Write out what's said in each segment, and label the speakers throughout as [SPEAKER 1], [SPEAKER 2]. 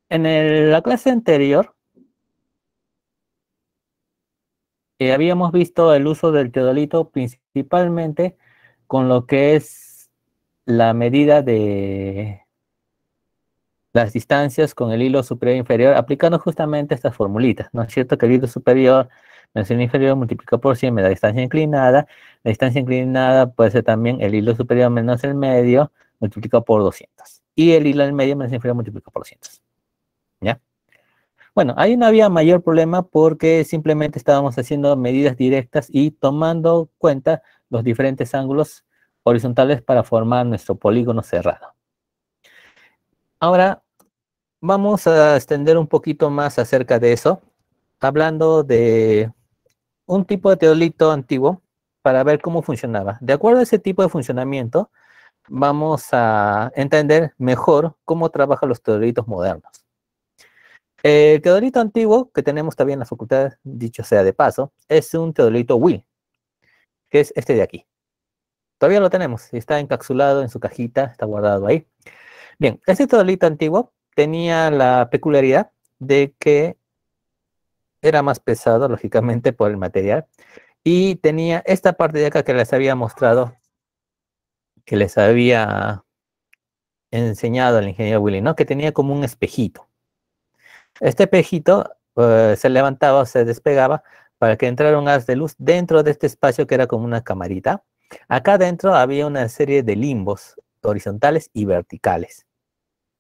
[SPEAKER 1] La clase anterior habíamos visto el uso del teodolito principalmente con lo que es la medida de las distancias con el hilo superior e inferior, aplicando justamente estas formulitas, ¿no es cierto? Que el hilo superior menos el inferior multiplicado por 100 me da distancia inclinada. La distancia inclinada puede ser también el hilo superior menos el medio multiplicado por 200. Y el hilo del medio menos el inferior multiplicado por 200. ¿Ya? Bueno, ahí no había mayor problema porque simplemente estábamos haciendo medidas directas y tomando cuenta los diferentes ángulos horizontales para formar nuestro polígono cerrado. Ahora vamos a extender un poquito más acerca de eso, hablando de un tipo de teodolito antiguo para ver cómo funcionaba. De acuerdo a ese tipo de funcionamiento, vamos a entender mejor cómo trabajan los teodolitos modernos. El teodolito antiguo que tenemos todavía en la facultad, dicho sea de paso, es un teodolito Will, que es este de aquí. Todavía lo tenemos, está encapsulado en su cajita, está guardado ahí. Bien, este teodolito antiguo tenía la peculiaridad de que era más pesado, lógicamente, por el material, y tenía esta parte de acá que les había mostrado, que les había enseñado el ingeniero Willy, ¿no? Que tenía como un espejito. Este espejito se levantaba o se despegaba para que entrara un haz de luz dentro de este espacio que era como una camarita. Acá dentro había una serie de limbos horizontales y verticales,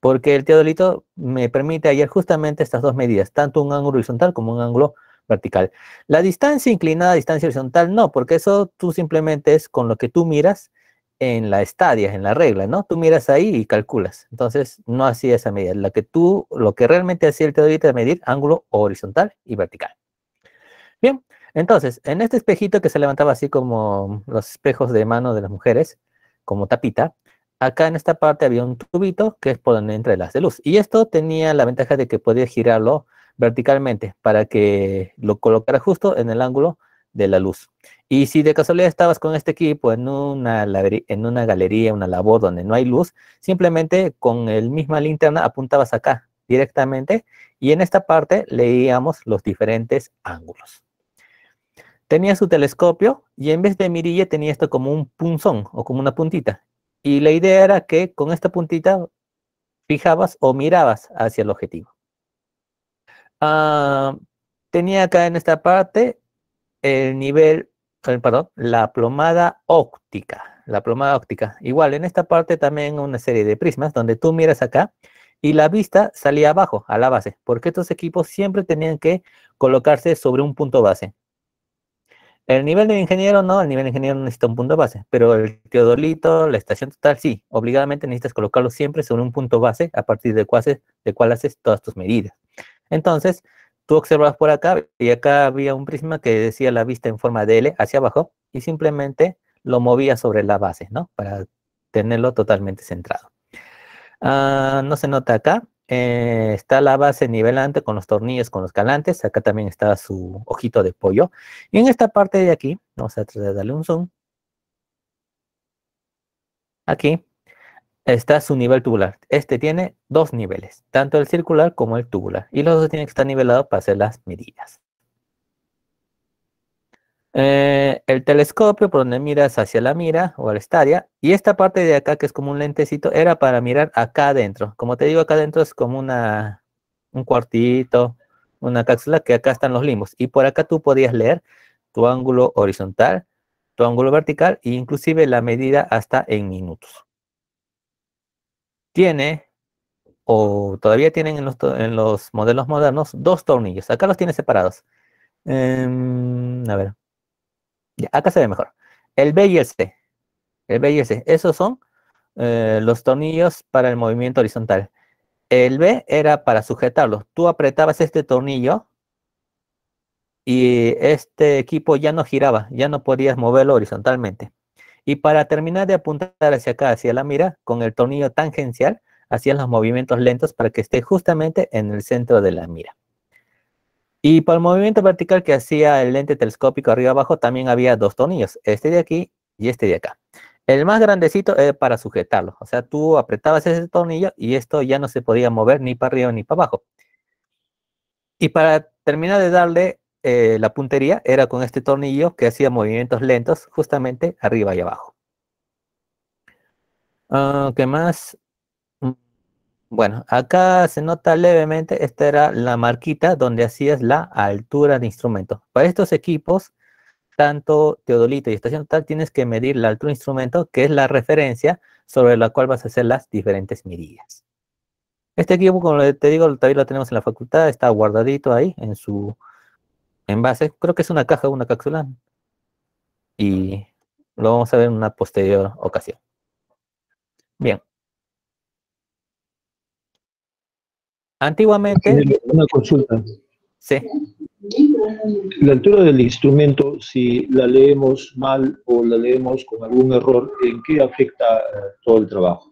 [SPEAKER 1] porque el teodolito me permite hallar justamente estas dos medidas, tanto un ángulo horizontal como un ángulo vertical. La distancia inclinada, distancia horizontal, no, porque eso tú simplemente es con lo que tú miras en la estadia, en la regla, ¿no? Tú miras ahí y calculas. Entonces, no hacía esa medida. Lo que realmente hacía el teodolito era medir ángulo horizontal y vertical. Bien, entonces, en este espejito que se levantaba así como los espejos de mano de las mujeres, como tapita, acá en esta parte había un tubito que es por donde entra el haz de luz. Y esto tenía la ventaja de que podía girarlo verticalmente para que lo colocara justo en el ángulo de la luz. Y si de casualidad estabas con este equipo en una galería, una labor donde no hay luz, simplemente con el misma linterna apuntabas acá directamente y en esta parte leíamos los diferentes ángulos. Tenía su telescopio y en vez de mirilla tenía esto como un punzón o como una puntita. Y la idea era que con esta puntita fijabas o mirabas hacia el objetivo. Ah, tenía acá en esta parte el nivel, perdón, la plomada óptica. La plomada óptica. Igual en esta parte también una serie de prismas donde tú miras acá y la vista salía abajo, a la base, porque estos equipos siempre tenían que colocarse sobre un punto base. El nivel de ingeniero no, el nivel de ingeniero no necesita un punto base, pero el teodolito, la estación total, sí, obligadamente necesitas colocarlo siempre sobre un punto base a partir del cual haces todas tus medidas. Entonces, tú observas por acá y acá había un prisma que decía la vista en forma de L hacia abajo y simplemente lo movía sobre la base, ¿no? Para tenerlo totalmente centrado. No se nota acá. Está la base nivelante con los tornillos, con los calantes. Acá también está su ojito de pollo. Y en esta parte de aquí, vamos a tratar de darle un zoom. Aquí está su nivel tubular. Este tiene dos niveles, tanto el circular como el tubular. Y los dos tienen que estar nivelados para hacer las medidas. El telescopio por donde miras hacia la mira o al estadia. Y esta parte de acá que es como un lentecito era para mirar acá adentro. Como te digo, acá adentro es como un cuartito, una cápsula que acá están los limbos. Y por acá tú podías leer tu ángulo horizontal, tu ángulo vertical e inclusive la medida hasta en minutos. Tiene, o todavía tienen en los modelos modernos, dos tornillos. Acá los tiene separados. A ver, ya, acá se ve mejor. El B y el C. El B y el C. Esos son los tornillos para el movimiento horizontal. El B era para sujetarlo. Tú apretabas este tornillo y este equipo ya no giraba, ya no podías moverlo horizontalmente. Y para terminar de apuntar hacia acá, hacia la mira, con el tornillo tangencial, hacían los movimientos lentos para que esté justamente en el centro de la mira. Y para el movimiento vertical que hacía el lente telescópico arriba abajo, también había dos tornillos, este de aquí y este de acá. El más grandecito es para sujetarlo. O sea, tú apretabas ese tornillo y esto ya no se podía mover ni para arriba ni para abajo. Y para terminar de darle la puntería, era con este tornillo que hacía movimientos lentos justamente arriba y abajo. ¿Qué más? Mm, Bueno, acá se nota levemente, esta era la marquita donde hacías la altura de instrumento. Para estos equipos, tanto teodolito y estación total, tienes que medir la altura de instrumento, que es la referencia sobre la cual vas a hacer las diferentes medidas. Este equipo, como te digo, todavía lo tenemos en la facultad, está guardadito ahí en su envase. Creo que es una caja o una cápsula y lo vamos a ver en una posterior ocasión. Bien, antiguamente,
[SPEAKER 2] Ingeniero, una consulta.
[SPEAKER 1] sí,
[SPEAKER 2] La altura del instrumento, si la leemos mal o la leemos con algún error, ¿en qué afecta todo el trabajo?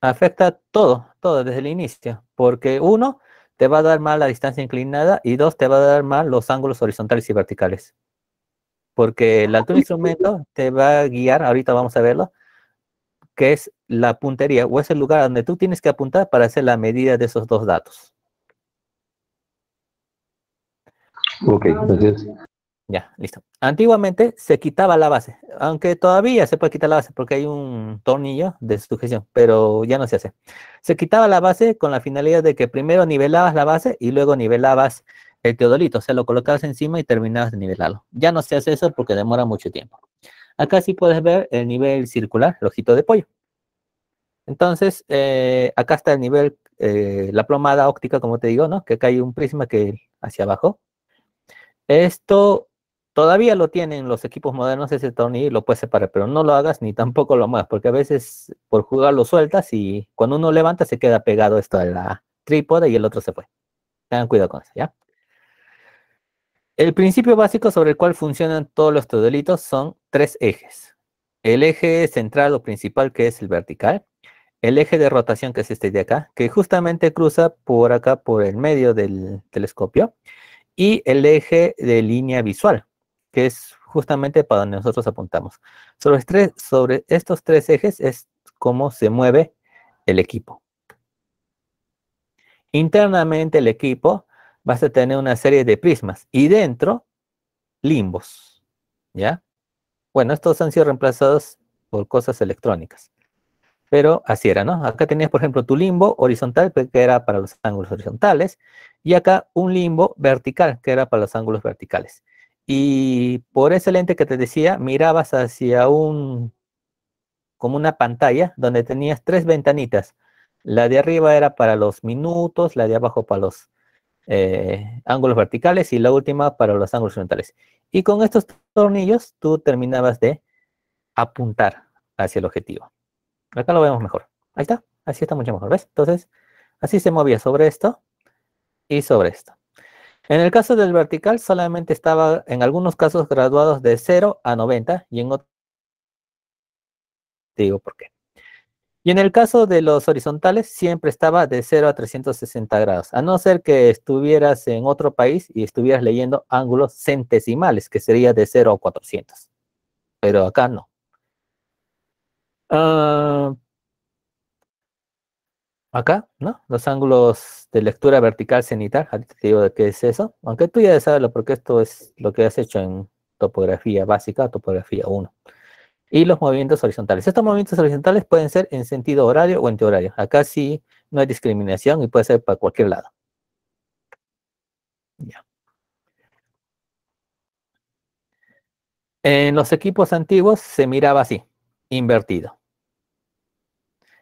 [SPEAKER 1] afecta todo, todo desde el inicio, porque uno, te va a dar mal la distancia inclinada y dos, te va a dar mal los ángulos horizontales y verticales. Porque la altura del instrumento te va a guiar, ahorita vamos a verlo, que es la puntería o es el lugar donde tú tienes que apuntar para hacer la medida de esos dos datos.
[SPEAKER 2] Ok, gracias.
[SPEAKER 1] Ya, listo. Antiguamente se quitaba la base, aunque todavía se puede quitar la base porque hay un tornillo de sujeción, pero ya no se hace. Se quitaba la base con la finalidad de que primero nivelabas la base y luego nivelabas el teodolito, o sea, lo colocabas encima y terminabas de nivelarlo. Ya no se hace eso porque demora mucho tiempo. Acá sí puedes ver el nivel circular, el ojito de pollo. Entonces, acá está el nivel, la plomada óptica, como te digo, ¿no? Que acá hay un prisma que hacia abajo. Esto todavía lo tienen los equipos modernos, ese tornillo, y lo puedes separar, pero no lo hagas ni tampoco lo muevas, porque a veces por jugar lo sueltas y cuando uno levanta se queda pegado esto a la trípode y el otro se fue. Tengan cuidado con eso, ¿ya? El principio básico sobre el cual funcionan todos los teodolitos son tres ejes. El eje central o principal, que es el vertical. El eje de rotación, que es este de acá, que justamente cruza por acá, por el medio del telescopio. Y el eje de línea visual, que es justamente para donde nosotros apuntamos. Sobre estos tres ejes es cómo se mueve el equipo. Internamente el equipo vas a tener una serie de prismas y dentro limbos, ¿ya? Bueno, estos han sido reemplazados por cosas electrónicas, pero así era, ¿no? Acá tenías, por ejemplo, tu limbo horizontal, que era para los ángulos horizontales, y acá un limbo vertical, que era para los ángulos verticales. Y por ese lente que te decía, mirabas hacia como una pantalla donde tenías tres ventanitas. La de arriba era para los minutos, la de abajo para los ángulos verticales y la última para los ángulos horizontales. Y con estos tornillos tú terminabas de apuntar hacia el objetivo. Acá lo vemos mejor. Ahí está, así está mucho mejor, ¿ves? Entonces, así se movía sobre esto y sobre esto. En el caso del vertical, solamente estaba en algunos casos graduados de 0 a 90 y en otros te digo por qué. Y en el caso de los horizontales, siempre estaba de 0 a 360 grados, a no ser que estuvieras en otro país y estuvieras leyendo ángulos centesimales, que sería de 0 a 400. Pero acá no. Ah, acá, ¿no? Los ángulos de lectura vertical cenital, ahorita te digo de qué es eso, aunque tú ya sabes porque esto es lo que has hecho en topografía básica, topografía 1. Y los movimientos horizontales. Estos movimientos horizontales pueden ser en sentido horario o antihorario. Acá sí no hay discriminación y puede ser para cualquier lado. Ya. En los equipos antiguos se miraba así, invertido.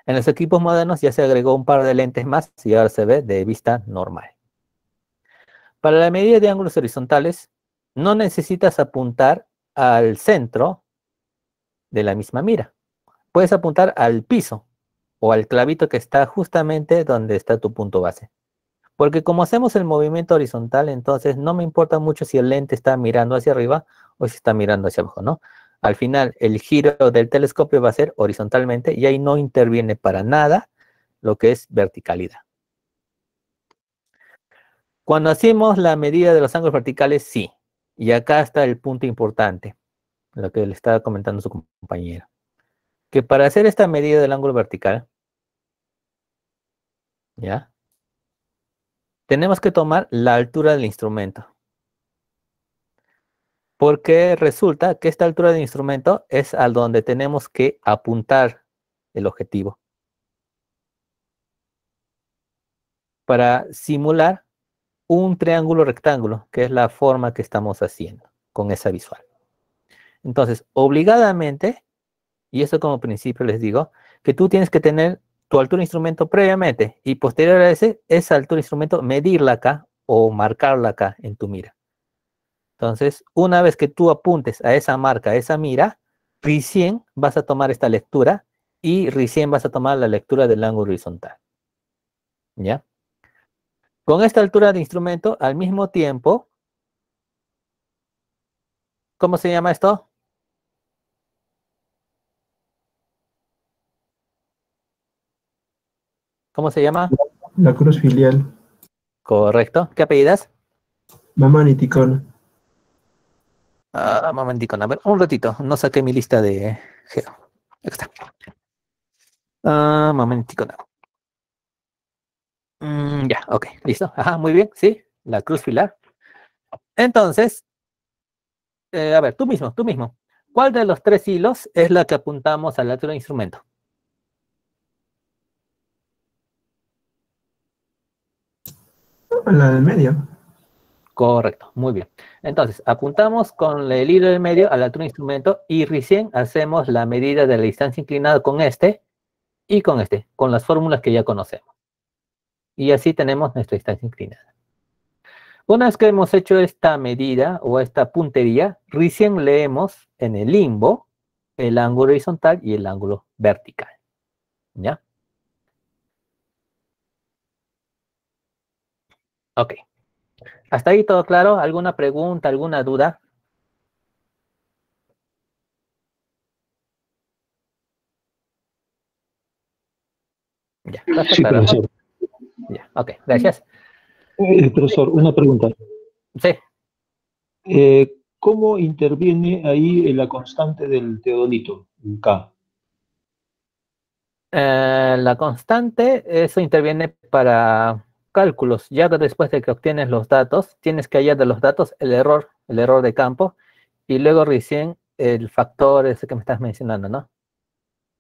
[SPEAKER 1] En los equipos modernos ya se agregó un par de lentes más y ahora se ve de vista normal. Para la medida de ángulos horizontales, no necesitas apuntar al centro de la misma mira. Puedes apuntar al piso o al clavito que está justamente donde está tu punto base. Porque como hacemos el movimiento horizontal, entonces no me importa mucho si el lente está mirando hacia arriba o si está mirando hacia abajo, ¿no? Al final, el giro del telescopio va a ser horizontalmente y ahí no interviene para nada lo que es verticalidad. Cuando hacemos la medida de los ángulos verticales, sí. Y acá está el punto importante. lo que le estaba comentando su compañero. Que para hacer esta medida del ángulo vertical, ¿ya? Tenemos que tomar la altura del instrumento. Porque resulta que esta altura del instrumento es al donde tenemos que apuntar el objetivo. Para simular un triángulo rectángulo, que es la forma que estamos haciendo con esa visual. Entonces, obligadamente, y eso como principio les digo, que tú tienes que tener tu altura de instrumento previamente y posterior a esa altura de instrumento, medirla acá o marcarla acá en tu mira. Entonces, una vez que tú apuntes a esa marca, a esa mira, recién vas a tomar esta lectura y recién vas a tomar la lectura del ángulo horizontal. ¿Ya? Con esta altura de instrumento, al mismo tiempo, ¿cómo se llama esto? ¿Cómo se llama?
[SPEAKER 3] La cruz filial.
[SPEAKER 1] Correcto. ¿Qué apellidas?
[SPEAKER 3] Mamaniticón.
[SPEAKER 1] Ah, momentico, a ver, un ratito. No saqué mi lista de geo. Aquí está. Momentico. Ya, ok, listo. Ajá, muy bien, sí, la cruz filar. Entonces, a ver, tú mismo. ¿Cuál de los tres hilos es la que apuntamos a la altura del instrumento?
[SPEAKER 3] La del medio.
[SPEAKER 1] Correcto, muy bien. Entonces, apuntamos con el hilo del medio a la altura del instrumento y recién hacemos la medida de la distancia inclinada con este y con este, con las fórmulas que ya conocemos. Y así tenemos nuestra distancia inclinada. Una vez que hemos hecho esta medida o esta puntería, recién leemos en el limbo el ángulo horizontal y el ángulo vertical. ¿Ya? Ok. ¿Hasta ahí todo claro? ¿Alguna pregunta, alguna duda? Ya, está
[SPEAKER 2] Sí,
[SPEAKER 1] claro, ¿no?
[SPEAKER 2] profesor.
[SPEAKER 1] Ya, ok, gracias.
[SPEAKER 2] Profesor, una pregunta.
[SPEAKER 1] Sí.
[SPEAKER 2] ¿Cómo interviene ahí la constante del teodolito, el K?
[SPEAKER 1] La constante, eso interviene para cálculos. Ya que después de que obtienes los datos, tienes que hallar de los datos el error de campo, y luego recién el factor ese que me estás mencionando, ¿no?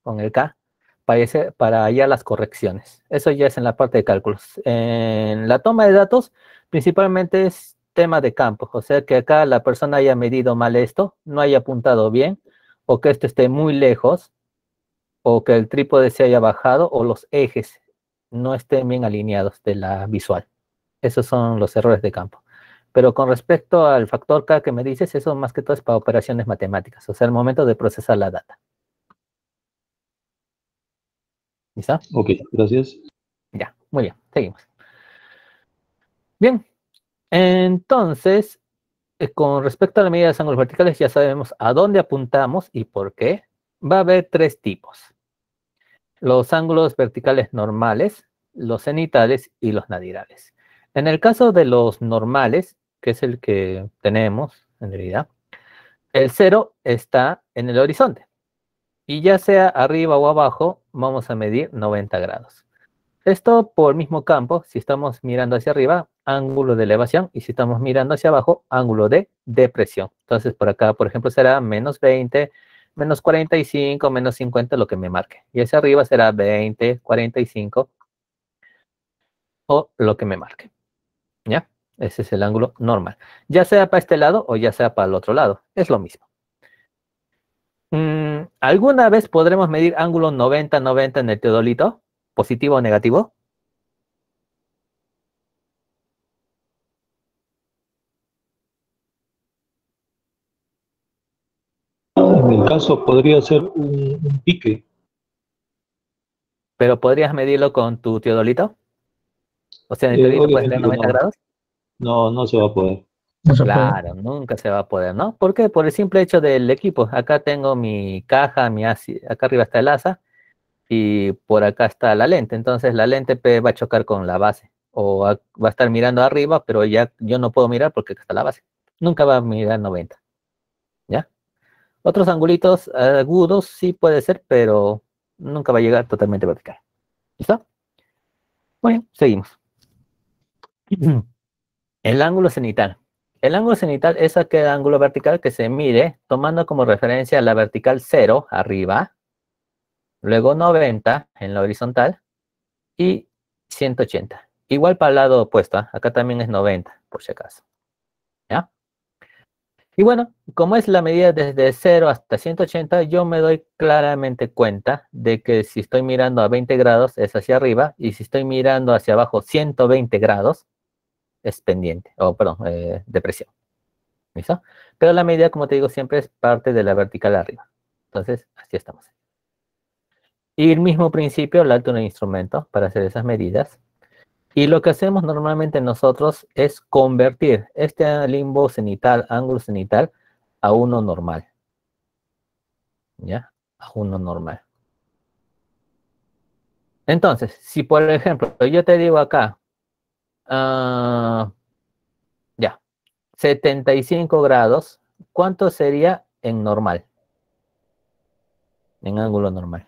[SPEAKER 1] Con el K, para hallar las correcciones. Eso ya es en la parte de cálculos. En la toma de datos, principalmente es tema de campo, o sea que acá la persona haya medido mal esto, no haya apuntado bien, o que esto esté muy lejos, o que el trípode se haya bajado, o los ejes no estén bien alineados de la visual. Esos son los errores de campo. Pero con respecto al factor K que me dices, eso más que todo es para operaciones matemáticas, o sea, el momento de procesar la data. ¿Listo?
[SPEAKER 2] Ok, gracias.
[SPEAKER 1] Ya, muy bien, seguimos. Bien, entonces, con respecto a la medida de los ángulos verticales, ya sabemos a dónde apuntamos y por qué. Va a haber tres tipos: los ángulos verticales normales, los cenitales y los nadirales. En el caso de los normales, que es el que tenemos en realidad, el cero está en el horizonte. Y ya sea arriba o abajo, vamos a medir 90 grados. Esto por mismo campo, si estamos mirando hacia arriba, ángulo de elevación, y si estamos mirando hacia abajo, ángulo de depresión. Entonces por acá, por ejemplo, será menos 20, menos 45, menos 50, lo que me marque. Y hacia arriba será 20, 45 o lo que me marque. ¿Ya? Ese es el ángulo normal. Ya sea para este lado o ya sea para el otro lado. Es lo mismo. ¿Alguna vez podremos medir ángulo 90-90 en el teodolito? ¿Positivo o negativo?
[SPEAKER 2] En el caso podría ser un pique.
[SPEAKER 1] ¿Pero podrías medirlo con tu teodolito? O sea, en el teodolito puedes
[SPEAKER 2] Obviamente
[SPEAKER 1] leer
[SPEAKER 2] que
[SPEAKER 1] 90
[SPEAKER 2] no,
[SPEAKER 1] grados.
[SPEAKER 2] no se va a poder.
[SPEAKER 3] No se puede.
[SPEAKER 1] Claro, nunca se va a poder, ¿no? ¿Por qué? Por el simple hecho del equipo. Acá tengo mi caja, acá arriba está el asa y por acá está la lente. Entonces la lente va a chocar con la base o va a estar mirando arriba, pero ya yo no puedo mirar porque acá está la base. Nunca va a mirar 90, ¿ya? Otros angulitos agudos sí puede ser, pero nunca va a llegar totalmente vertical. ¿Listo? Bueno, seguimos. El ángulo cenital. El ángulo cenital es aquel ángulo vertical que se mide tomando como referencia la vertical 0 arriba, luego 90 en la horizontal y 180. Igual para el lado opuesto, ¿eh? Acá también es 90, por si acaso. ¿Ya? Y bueno, como es la medida desde 0 hasta 180, yo me doy claramente cuenta de que si estoy mirando a 20 grados es hacia arriba y si estoy mirando hacia abajo 120 grados es pendiente, o perdón, depresión. ¿Listo? Pero la medida, como te digo, siempre es parte de la vertical arriba. Entonces, así estamos. Y el mismo principio, la altura del instrumento para hacer esas medidas. Y lo que hacemos normalmente nosotros es convertir este limbo cenital, ángulo cenital, a uno normal. ¿Ya? A uno normal. Entonces, si por ejemplo, yo te digo acá, ya, 75 grados, ¿cuánto sería en normal? En ángulo normal.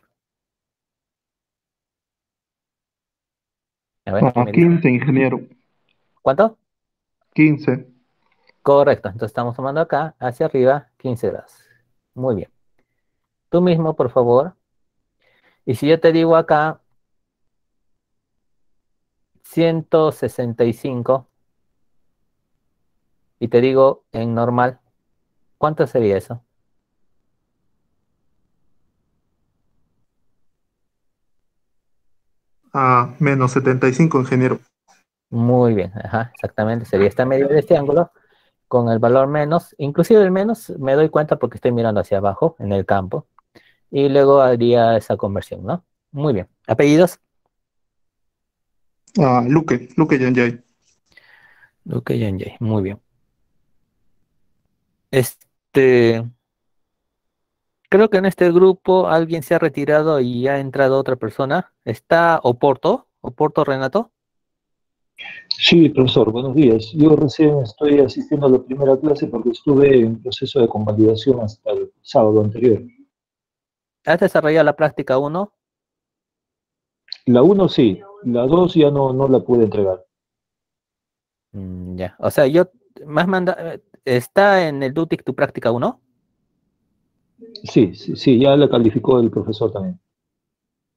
[SPEAKER 1] A ver, ¿quién me dice?
[SPEAKER 4] 15, ingeniero.
[SPEAKER 1] ¿Cuánto?
[SPEAKER 4] 15.
[SPEAKER 1] Correcto, entonces estamos tomando acá, hacia arriba, 15 grados. Muy bien. Tú mismo, por favor. Y si yo te digo acá, 165, y te digo en normal, ¿cuánto sería eso?
[SPEAKER 4] Menos 75, ingeniero.
[SPEAKER 1] Muy bien, ajá, exactamente. Sería esta medida de este ángulo con el valor menos. Inclusive el menos me doy cuenta porque estoy mirando hacia abajo en el campo. Y luego haría esa conversión, ¿no? Muy bien. ¿Apellidos?
[SPEAKER 4] Luque Yanjay.
[SPEAKER 1] Luque Yanjay, muy bien. Este, creo que en este grupo alguien se ha retirado y ha entrado otra persona. ¿Está Oporto? ¿Oporto Renato?
[SPEAKER 2] Sí, profesor, buenos días. Yo recién estoy asistiendo a la primera clase porque estuve en proceso de convalidación hasta el sábado anterior.
[SPEAKER 1] ¿Has desarrollado la práctica 1?
[SPEAKER 2] La uno sí, la 2 ya no la pude entregar.
[SPEAKER 1] Ya. O sea, yo más ¿está en el DUTIC tu práctica 1?
[SPEAKER 2] Sí, ya la calificó el profesor también.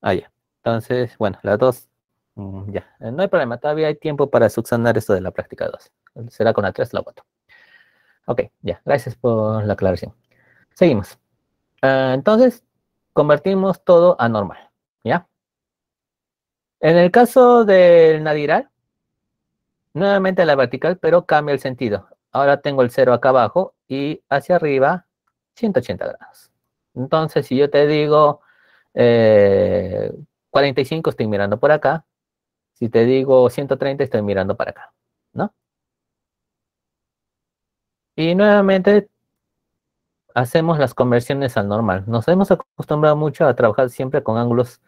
[SPEAKER 1] Ah, ya. Entonces, bueno, la 2, ya. No hay problema, todavía hay tiempo para subsanar esto de la práctica 2. Será con la 3, la 4. Ok, ya. Gracias por la aclaración. Seguimos. Entonces, convertimos todo a normal, ¿ya? En el caso del nadiral, nuevamente la vertical, pero cambia el sentido. Ahora tengo el 0 acá abajo y hacia arriba 180 grados. Entonces, si yo te digo 45, estoy mirando por acá. Si te digo 130, estoy mirando para acá, ¿no? Y nuevamente hacemos las conversiones al normal. Nos hemos acostumbrado mucho a trabajar siempre con ángulos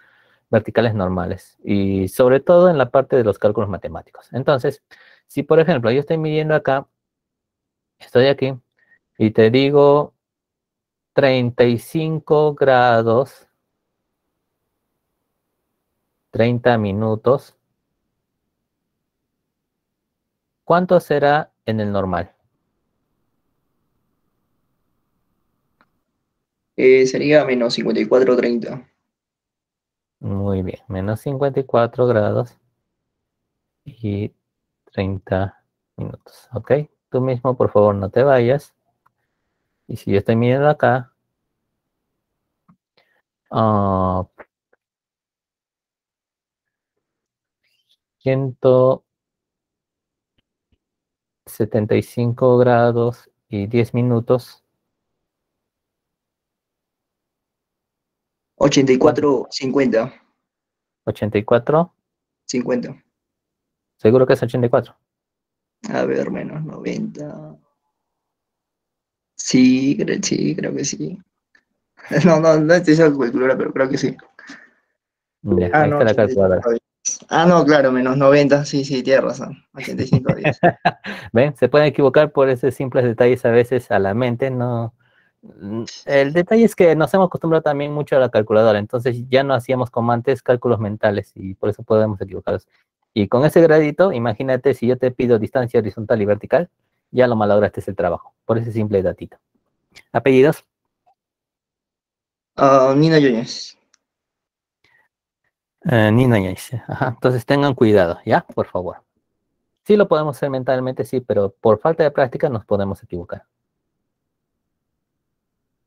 [SPEAKER 1] verticales normales y sobre todo en la parte de los cálculos matemáticos. Entonces, si por ejemplo yo estoy midiendo acá, estoy aquí y te digo 35 grados, 30 minutos, ¿cuánto será en el normal?
[SPEAKER 5] Sería menos 54,30.
[SPEAKER 1] Muy bien, menos 54 grados y 30 minutos, ¿ok? Tú mismo, por favor, no te vayas. Y si yo estoy midiendo acá, 175 grados y 10 minutos.
[SPEAKER 5] 84,50.
[SPEAKER 1] 84.
[SPEAKER 5] 50.
[SPEAKER 1] Seguro que es 84.
[SPEAKER 5] A ver, menos 90. Sí, sí, creo que sí. No estoy seguro de calculadora, pero creo que sí.
[SPEAKER 1] Ya,
[SPEAKER 5] Ah,
[SPEAKER 1] ahí
[SPEAKER 5] no,
[SPEAKER 1] está la
[SPEAKER 5] 85
[SPEAKER 1] calculadora.
[SPEAKER 5] días. Ah, no, claro, menos 90. Sí, sí, tienes razón. 85 días.
[SPEAKER 1] ¿Ven? Se pueden equivocar por esos simples detalles a veces a la mente, no El detalle es que nos hemos acostumbrado también mucho a la calculadora, entonces ya no hacíamos como antes cálculos mentales y por eso podemos equivocarnos. Y con ese gradito, imagínate si yo te pido distancia horizontal y vertical, ya lo malograste el trabajo, por ese simple datito. ¿Apellidos?
[SPEAKER 5] Nina Yáñez.
[SPEAKER 1] Nina Yanis. Ajá, entonces tengan cuidado, ¿ya? Por favor. Sí lo podemos hacer mentalmente, sí, pero por falta de práctica nos podemos equivocar.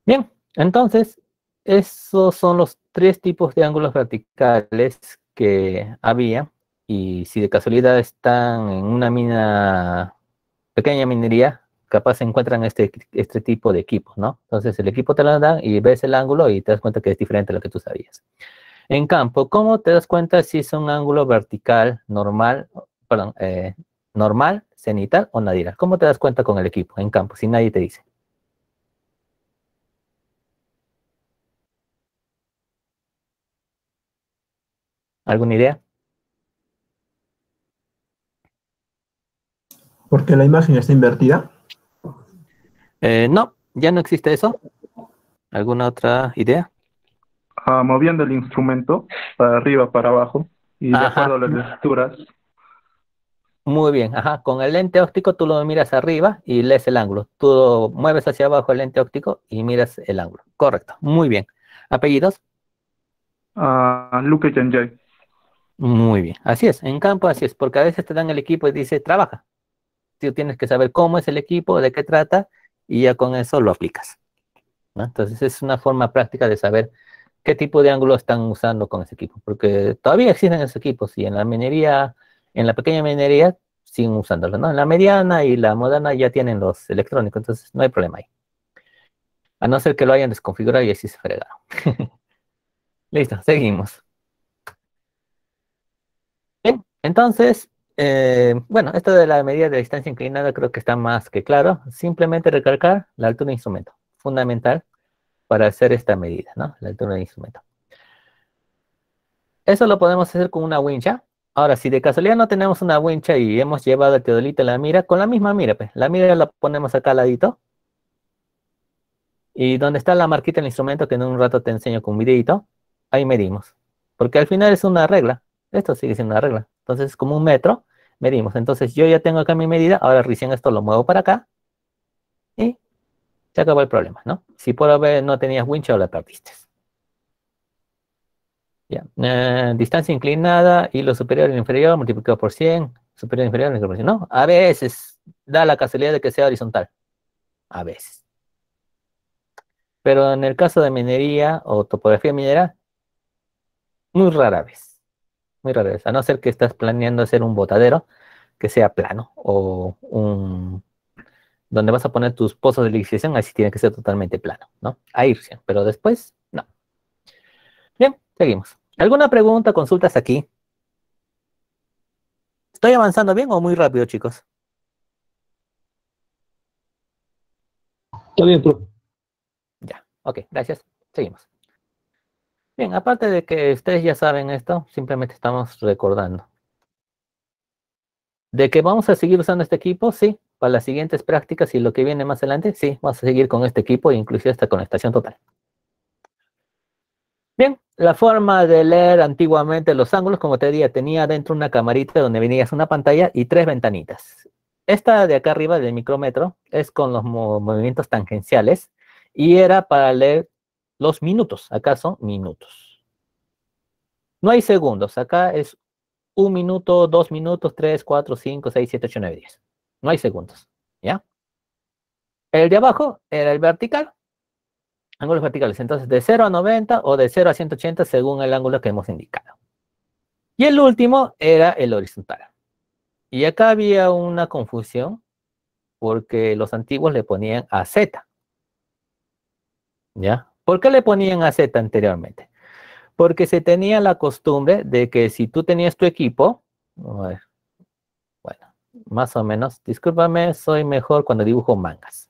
[SPEAKER 1] Bien, entonces, esos son los 3 tipos de ángulos verticales que había. Y si de casualidad están en una pequeña minería, capaz se encuentran este tipo de equipos, ¿no? Entonces el equipo te lo da y ves el ángulo y te das cuenta que es diferente a lo que tú sabías. En campo, ¿cómo te das cuenta si es un ángulo vertical normal, perdón, normal, cenital o nadiral? ¿Cómo te das cuenta con el equipo en campo si nadie te dice? ¿Alguna idea?
[SPEAKER 3] Porque la imagen está invertida.
[SPEAKER 1] No, ya no existe eso. ¿Alguna otra idea?
[SPEAKER 4] Moviendo el instrumento para arriba, para abajo, y de acuerdo
[SPEAKER 1] Ajá,
[SPEAKER 4] a las lecturas.
[SPEAKER 1] muy bien. Ajá, con el lente óptico tú lo miras arriba y lees el ángulo. Tú mueves hacia abajo el lente óptico y miras el ángulo. Correcto, muy bien. ¿Apellidos?
[SPEAKER 4] Luque Yanjay.
[SPEAKER 1] Muy bien. Así es, en campo así es, porque a veces te dan el equipo y dice, trabaja. Tú tienes que saber cómo es el equipo, de qué trata, y ya con eso lo aplicas, ¿no? Entonces es una forma práctica de saber qué tipo de ángulo están usando con ese equipo, porque todavía existen esos equipos y en la minería, en la pequeña minería, siguen usándolo, ¿no? En la mediana y la moderna ya tienen los electrónicos, entonces no hay problema ahí. A no ser que lo hayan desconfigurado y así se fregaron. Listo, seguimos. Bien, entonces, bueno, esto de la medida de distancia inclinada creo que está más que claro. Simplemente recalcar la altura del instrumento, fundamental para hacer esta medida, ¿no? La altura del instrumento. Eso lo podemos hacer con una wincha. Ahora, si de casualidad no tenemos una wincha y hemos llevado el teodolito a la mira, con la misma mira, pues, la mira la ponemos acá al ladito. Y donde está la marquita del instrumento, que en un rato te enseño con un videito, ahí medimos. Porque al final es una regla. Esto sigue siendo una regla. Entonces, como un metro, medimos. Entonces, yo ya tengo acá mi medida. Ahora recién esto lo muevo para acá. Y se acabó el problema, ¿no? Si por haber no tenías wincha o la perdiste. Ya. Distancia inclinada y lo superior y inferior multiplicado por 100. Superior y inferior multiplicado por 100. No, a veces da la casualidad de que sea horizontal. A veces. Pero en el caso de minería o topografía minera, muy rara vez. Muy rara vez. A no ser que estás planeando hacer un botadero que sea plano o donde vas a poner tus pozos de lixiviación, así tiene que ser totalmente plano, ¿no? Ahí sí, pero después, no. Bien, seguimos. ¿Alguna pregunta, consultas aquí? ¿Estoy avanzando bien o muy rápido, chicos?
[SPEAKER 2] Está bien, profe.
[SPEAKER 1] Ya, ok, gracias. Seguimos. Bien, aparte de que ustedes ya saben esto, simplemente estamos recordando. ¿De que vamos a seguir usando este equipo? Sí. Para las siguientes prácticas y lo que viene más adelante, sí, vamos a seguir con este equipo, inclusive hasta con estación total. Bien, la forma de leer antiguamente los ángulos, como te decía, tenía dentro una camarita donde venías una pantalla y 3 ventanitas. Esta de acá arriba del micrómetro es con los movimientos tangenciales y era para leer los minutos. Acá son minutos. No hay segundos, acá es 1 minuto, 2 minutos, 3, 4, 5, 6, 7, 8, 9, 10. No hay segundos, ¿ya? El de abajo era el vertical, ángulos verticales. Entonces, de 0 a 90 o de 0 a 180 según el ángulo que hemos indicado. Y el último era el horizontal. Y acá había una confusión porque los antiguos le ponían a Z, ¿ya? ¿Por qué le ponían a Z anteriormente? Porque se tenía la costumbre de que si tú tenías tu equipo, a ver, bueno, más o menos, discúlpame, soy mejor cuando dibujo mangas.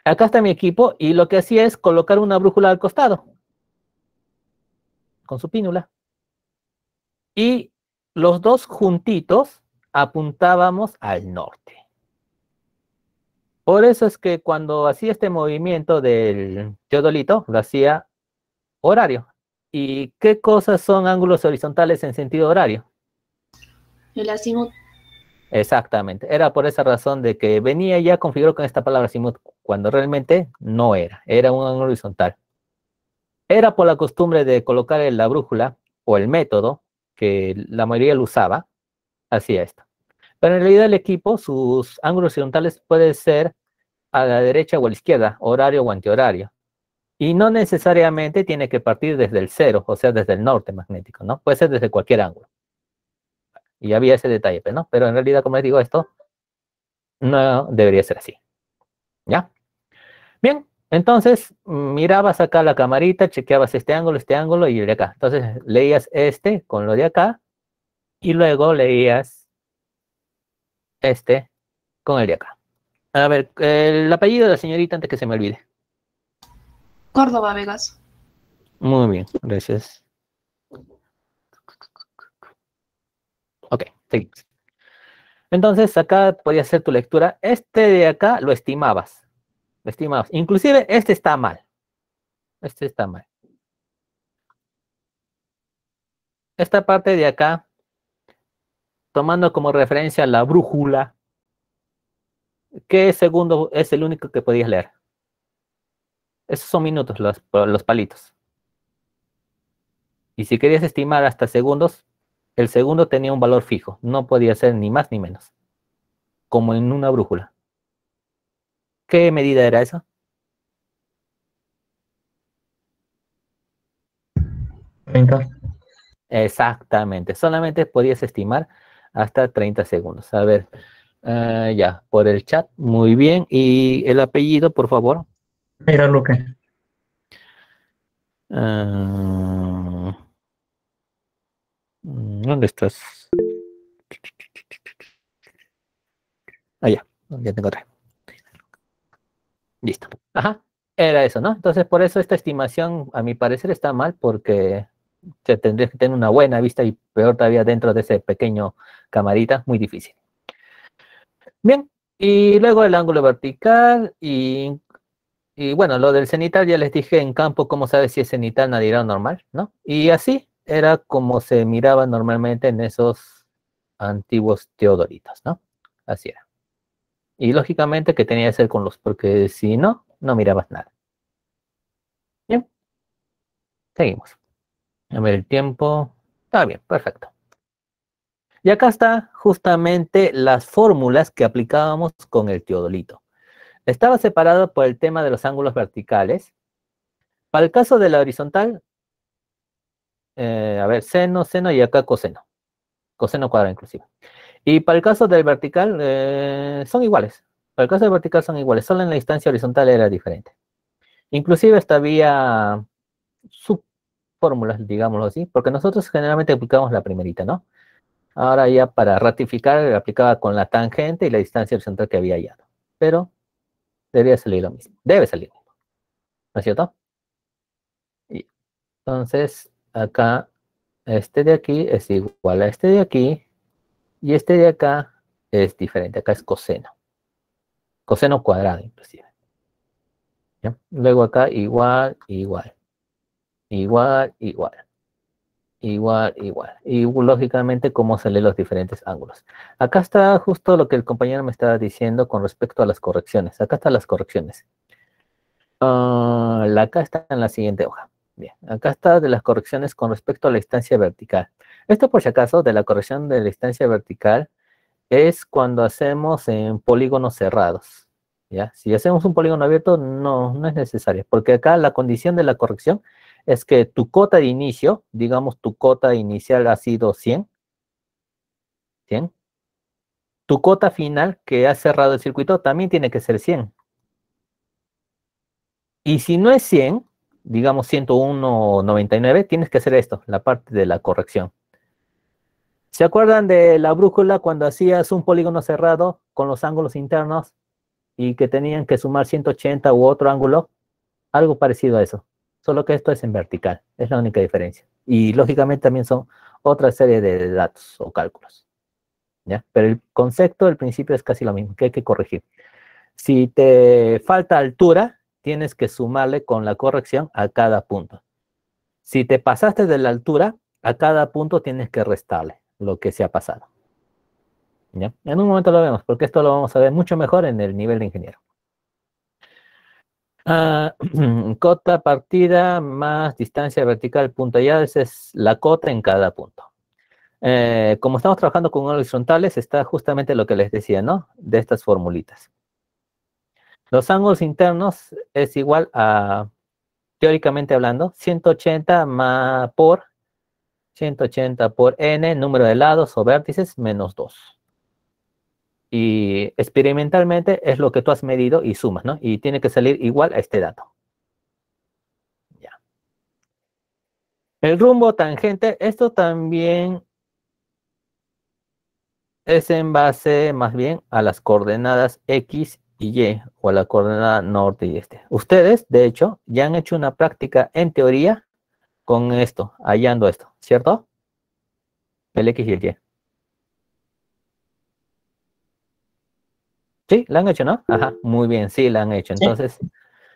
[SPEAKER 1] Acá está mi equipo y lo que hacía es colocar una brújula al costado con su pínula. Y los dos juntitos apuntábamos al norte. Por eso es que cuando hacía este movimiento del teodolito, lo hacía horario. ¿Y qué cosas son ángulos horizontales en sentido horario?
[SPEAKER 6] El azimut.
[SPEAKER 1] Exactamente. Era por esa razón de que venía ya configurado con esta palabra azimut, cuando realmente no era. Era un ángulo horizontal. Era por la costumbre de colocar en la brújula, o el método, que la mayoría lo usaba, hacía esto. Pero en realidad el equipo, sus ángulos horizontales pueden ser a la derecha o a la izquierda, horario o antihorario. Y no necesariamente tiene que partir desde el cero, o sea, desde el norte magnético, ¿no? Puede ser desde cualquier ángulo. Y había ese detalle, ¿no? Pero en realidad, como les digo, esto no debería ser así. ¿Ya? Bien, entonces mirabas acá la camarita, chequeabas este ángulo y el de acá. Entonces leías este con lo de acá y luego leías este con el de acá. A ver, el apellido de la señorita antes que se me olvide.
[SPEAKER 6] Córdoba, Vegas.
[SPEAKER 1] Muy bien, gracias. Ok, seguimos. Entonces acá podías hacer tu lectura. Este de acá lo estimabas. Lo estimabas. Inclusive este está mal. Este está mal. Esta parte de acá, tomando como referencia la brújula, ¿qué segundo es el único que podías leer? Esos son minutos, los palitos. Y si querías estimar hasta segundos, el segundo tenía un valor fijo. No podía ser ni más ni menos. Como en una brújula. ¿Qué medida era eso?
[SPEAKER 7] 30.
[SPEAKER 1] Exactamente. Solamente podías estimar hasta 30 segundos. A ver, ya, por el chat. Muy bien. ¿Y el apellido, por favor?
[SPEAKER 7] Mira lo que.
[SPEAKER 1] ¿Dónde estás? Ah, ya te encontré. Listo. Ajá, era eso, ¿no? Entonces, por eso esta estimación, a mi parecer, está mal, porque te tendrías que tener una buena vista y peor todavía dentro de ese pequeño camarita, muy difícil. Bien, y luego el ángulo vertical y bueno, lo del cenital ya les dije en campo, cómo sabes si es cenital, nadiral o normal, ¿no? Y así era como se miraba normalmente en esos antiguos teodolitos, ¿no? Así era. Y lógicamente que tenía que ser con luz, porque si no, no mirabas nada. Bien, seguimos. A ver el tiempo. Está bien, perfecto. Y acá está justamente las fórmulas que aplicábamos con el teodolito. Estaba separado por el tema de los ángulos verticales. Para el caso de la horizontal, a ver, seno, seno y acá coseno. Coseno cuadrado inclusive. Y para el caso del vertical, son iguales. Para el caso del vertical son iguales. Solo en la distancia horizontal era diferente. Inclusive hasta había subfórmulas, digámoslo así, porque nosotros generalmente aplicamos la primerita, ¿no? Ahora ya para ratificar, aplicaba con la tangente y la distancia horizontal que había hallado. Pero debería salir lo mismo. Debe salir lo mismo. ¿No es cierto? Y entonces, acá, este de aquí es igual a este de aquí. Y este de acá es diferente. Acá es coseno. Coseno cuadrado, inclusive. ¿Ya? Luego acá, igual, igual. Igual, igual. Igual, igual. Y lógicamente cómo se leen los diferentes ángulos. Acá está justo lo que el compañero me estaba diciendo con respecto a las correcciones. Acá están las correcciones. Acá está en la siguiente hoja. Bien, acá está de las correcciones con respecto a la distancia vertical. Esto por si acaso, de la corrección de la distancia vertical, es cuando hacemos en polígonos cerrados. ¿Ya? Si hacemos un polígono abierto, no es necesario, porque acá la condición de la corrección es que tu cota de inicio, digamos tu cota inicial ha sido 100, tu cota final que ha cerrado el circuito también tiene que ser 100. Y si no es 100, digamos 101,99, tienes que hacer esto, la parte de la corrección. ¿Se acuerdan de la brújula cuando hacías un polígono cerrado con los ángulos internos y que tenían que sumar 180 u otro ángulo? Algo parecido a eso, solo que esto es en vertical, es la única diferencia. Y lógicamente también son otra serie de datos o cálculos, ¿ya? Pero el concepto, el principio es casi lo mismo, que hay que corregir. Si te falta altura, tienes que sumarle con la corrección a cada punto. Si te pasaste de la altura, a cada punto tienes que restarle lo que se ha pasado. ¿Ya? En un momento lo vemos, porque esto lo vamos a ver mucho mejor en el nivel de ingeniero. Cota partida más distancia vertical punto ya, esa es la cota en cada punto. Como estamos trabajando con horizontales, está justamente lo que les decía, ¿no? De estas formulitas. Los ángulos internos es igual a, teóricamente hablando, 180 por 180 por n, número de lados o vértices, menos 2. Y experimentalmente es lo que tú has medido y sumas, ¿no? Y tiene que salir igual a este dato. Ya. El rumbo tangente, esto también es en base más bien a las coordenadas X y Y, o a la coordenada norte y este. Ustedes, de hecho, ya han hecho una práctica en teoría con esto, hallando esto, ¿cierto? El X y el Y. Sí, la han hecho, ¿no? Ajá, muy bien, sí, la han hecho. Entonces,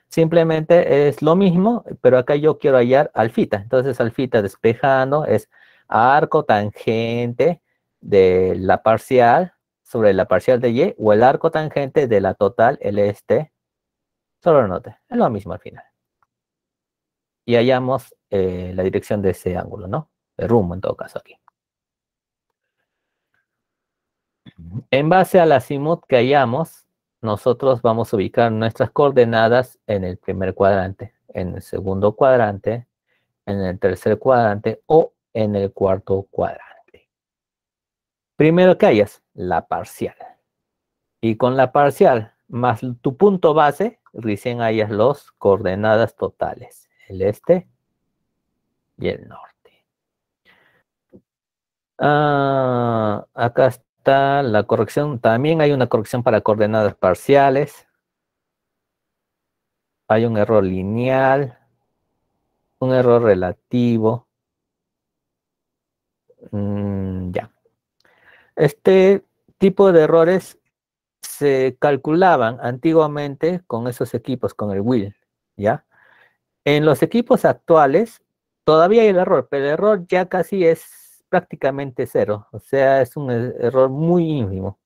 [SPEAKER 1] simplemente es lo mismo, pero acá yo quiero hallar alfita. Entonces, alfita despejando es arco tangente de la parcial sobre la parcial de Y, o el arco tangente de la total, el este, sobre la nota. Es lo mismo al final. Y hallamos la dirección de ese ángulo, ¿no? El rumbo en todo caso aquí. En base al azimut que hallamos, nosotros vamos a ubicar nuestras coordenadas en el primer cuadrante, en el segundo cuadrante, en el tercer cuadrante o en el cuarto cuadrante. Primero que hayas, la parcial. Y con la parcial más tu punto base, recién hayas los coordenadas totales, el este y el norte. Acá está la corrección. También hay una corrección para coordenadas parciales. Hay un error lineal, un error relativo. Ya. Este tipo de errores se calculaban antiguamente con esos equipos, con el wheel, ¿ya? En los equipos actuales todavía hay el error, pero el error ya casi es prácticamente cero. O sea, es un error muy ínfimo.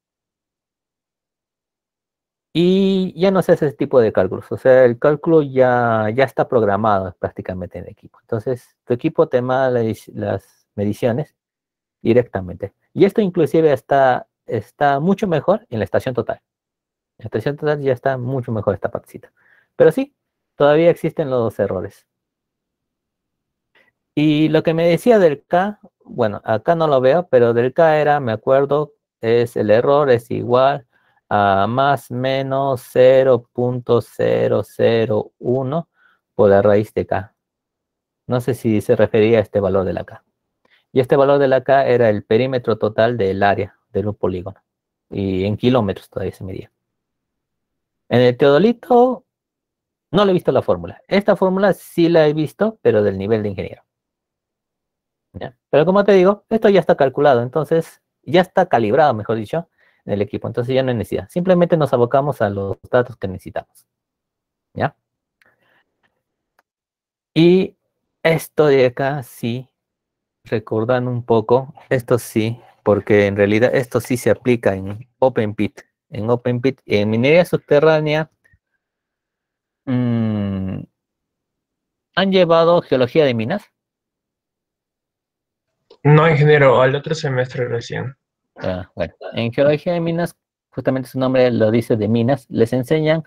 [SPEAKER 1] Y ya no se hace ese tipo de cálculos. O sea, el cálculo ya está programado prácticamente en el equipo. Entonces, tu equipo te manda las mediciones directamente. Y esto inclusive está mucho mejor en la estación total. En la estación total ya está mucho mejor esta partecita. Pero sí, todavía existen los errores. Y lo que me decía del K, bueno, acá no lo veo, pero del K era, me acuerdo, es el error es igual a más menos 0.001 por la raíz de K. No sé si se refería a este valor de la K. Y este valor de la K era el perímetro total del área de un polígono. Y en kilómetros todavía se medía. En el teodolito no le he visto la fórmula. Esta fórmula sí la he visto, pero del nivel de ingeniero. ¿Ya? Pero como te digo, esto ya está calculado, entonces ya está calibrado, mejor dicho, en el equipo. Entonces ya no hay necesidad. Simplemente nos abocamos a los datos que necesitamos. ¿Ya? Y esto de acá sí, recordando un poco, esto sí, porque en realidad esto sí se aplica en OpenPit. En OpenPit, en minería subterránea, ¿han llevado geología de minas?
[SPEAKER 7] No, ingeniero, al otro semestre recién.
[SPEAKER 1] Bueno, en geología de minas, justamente su nombre lo dice, de minas, les enseñan,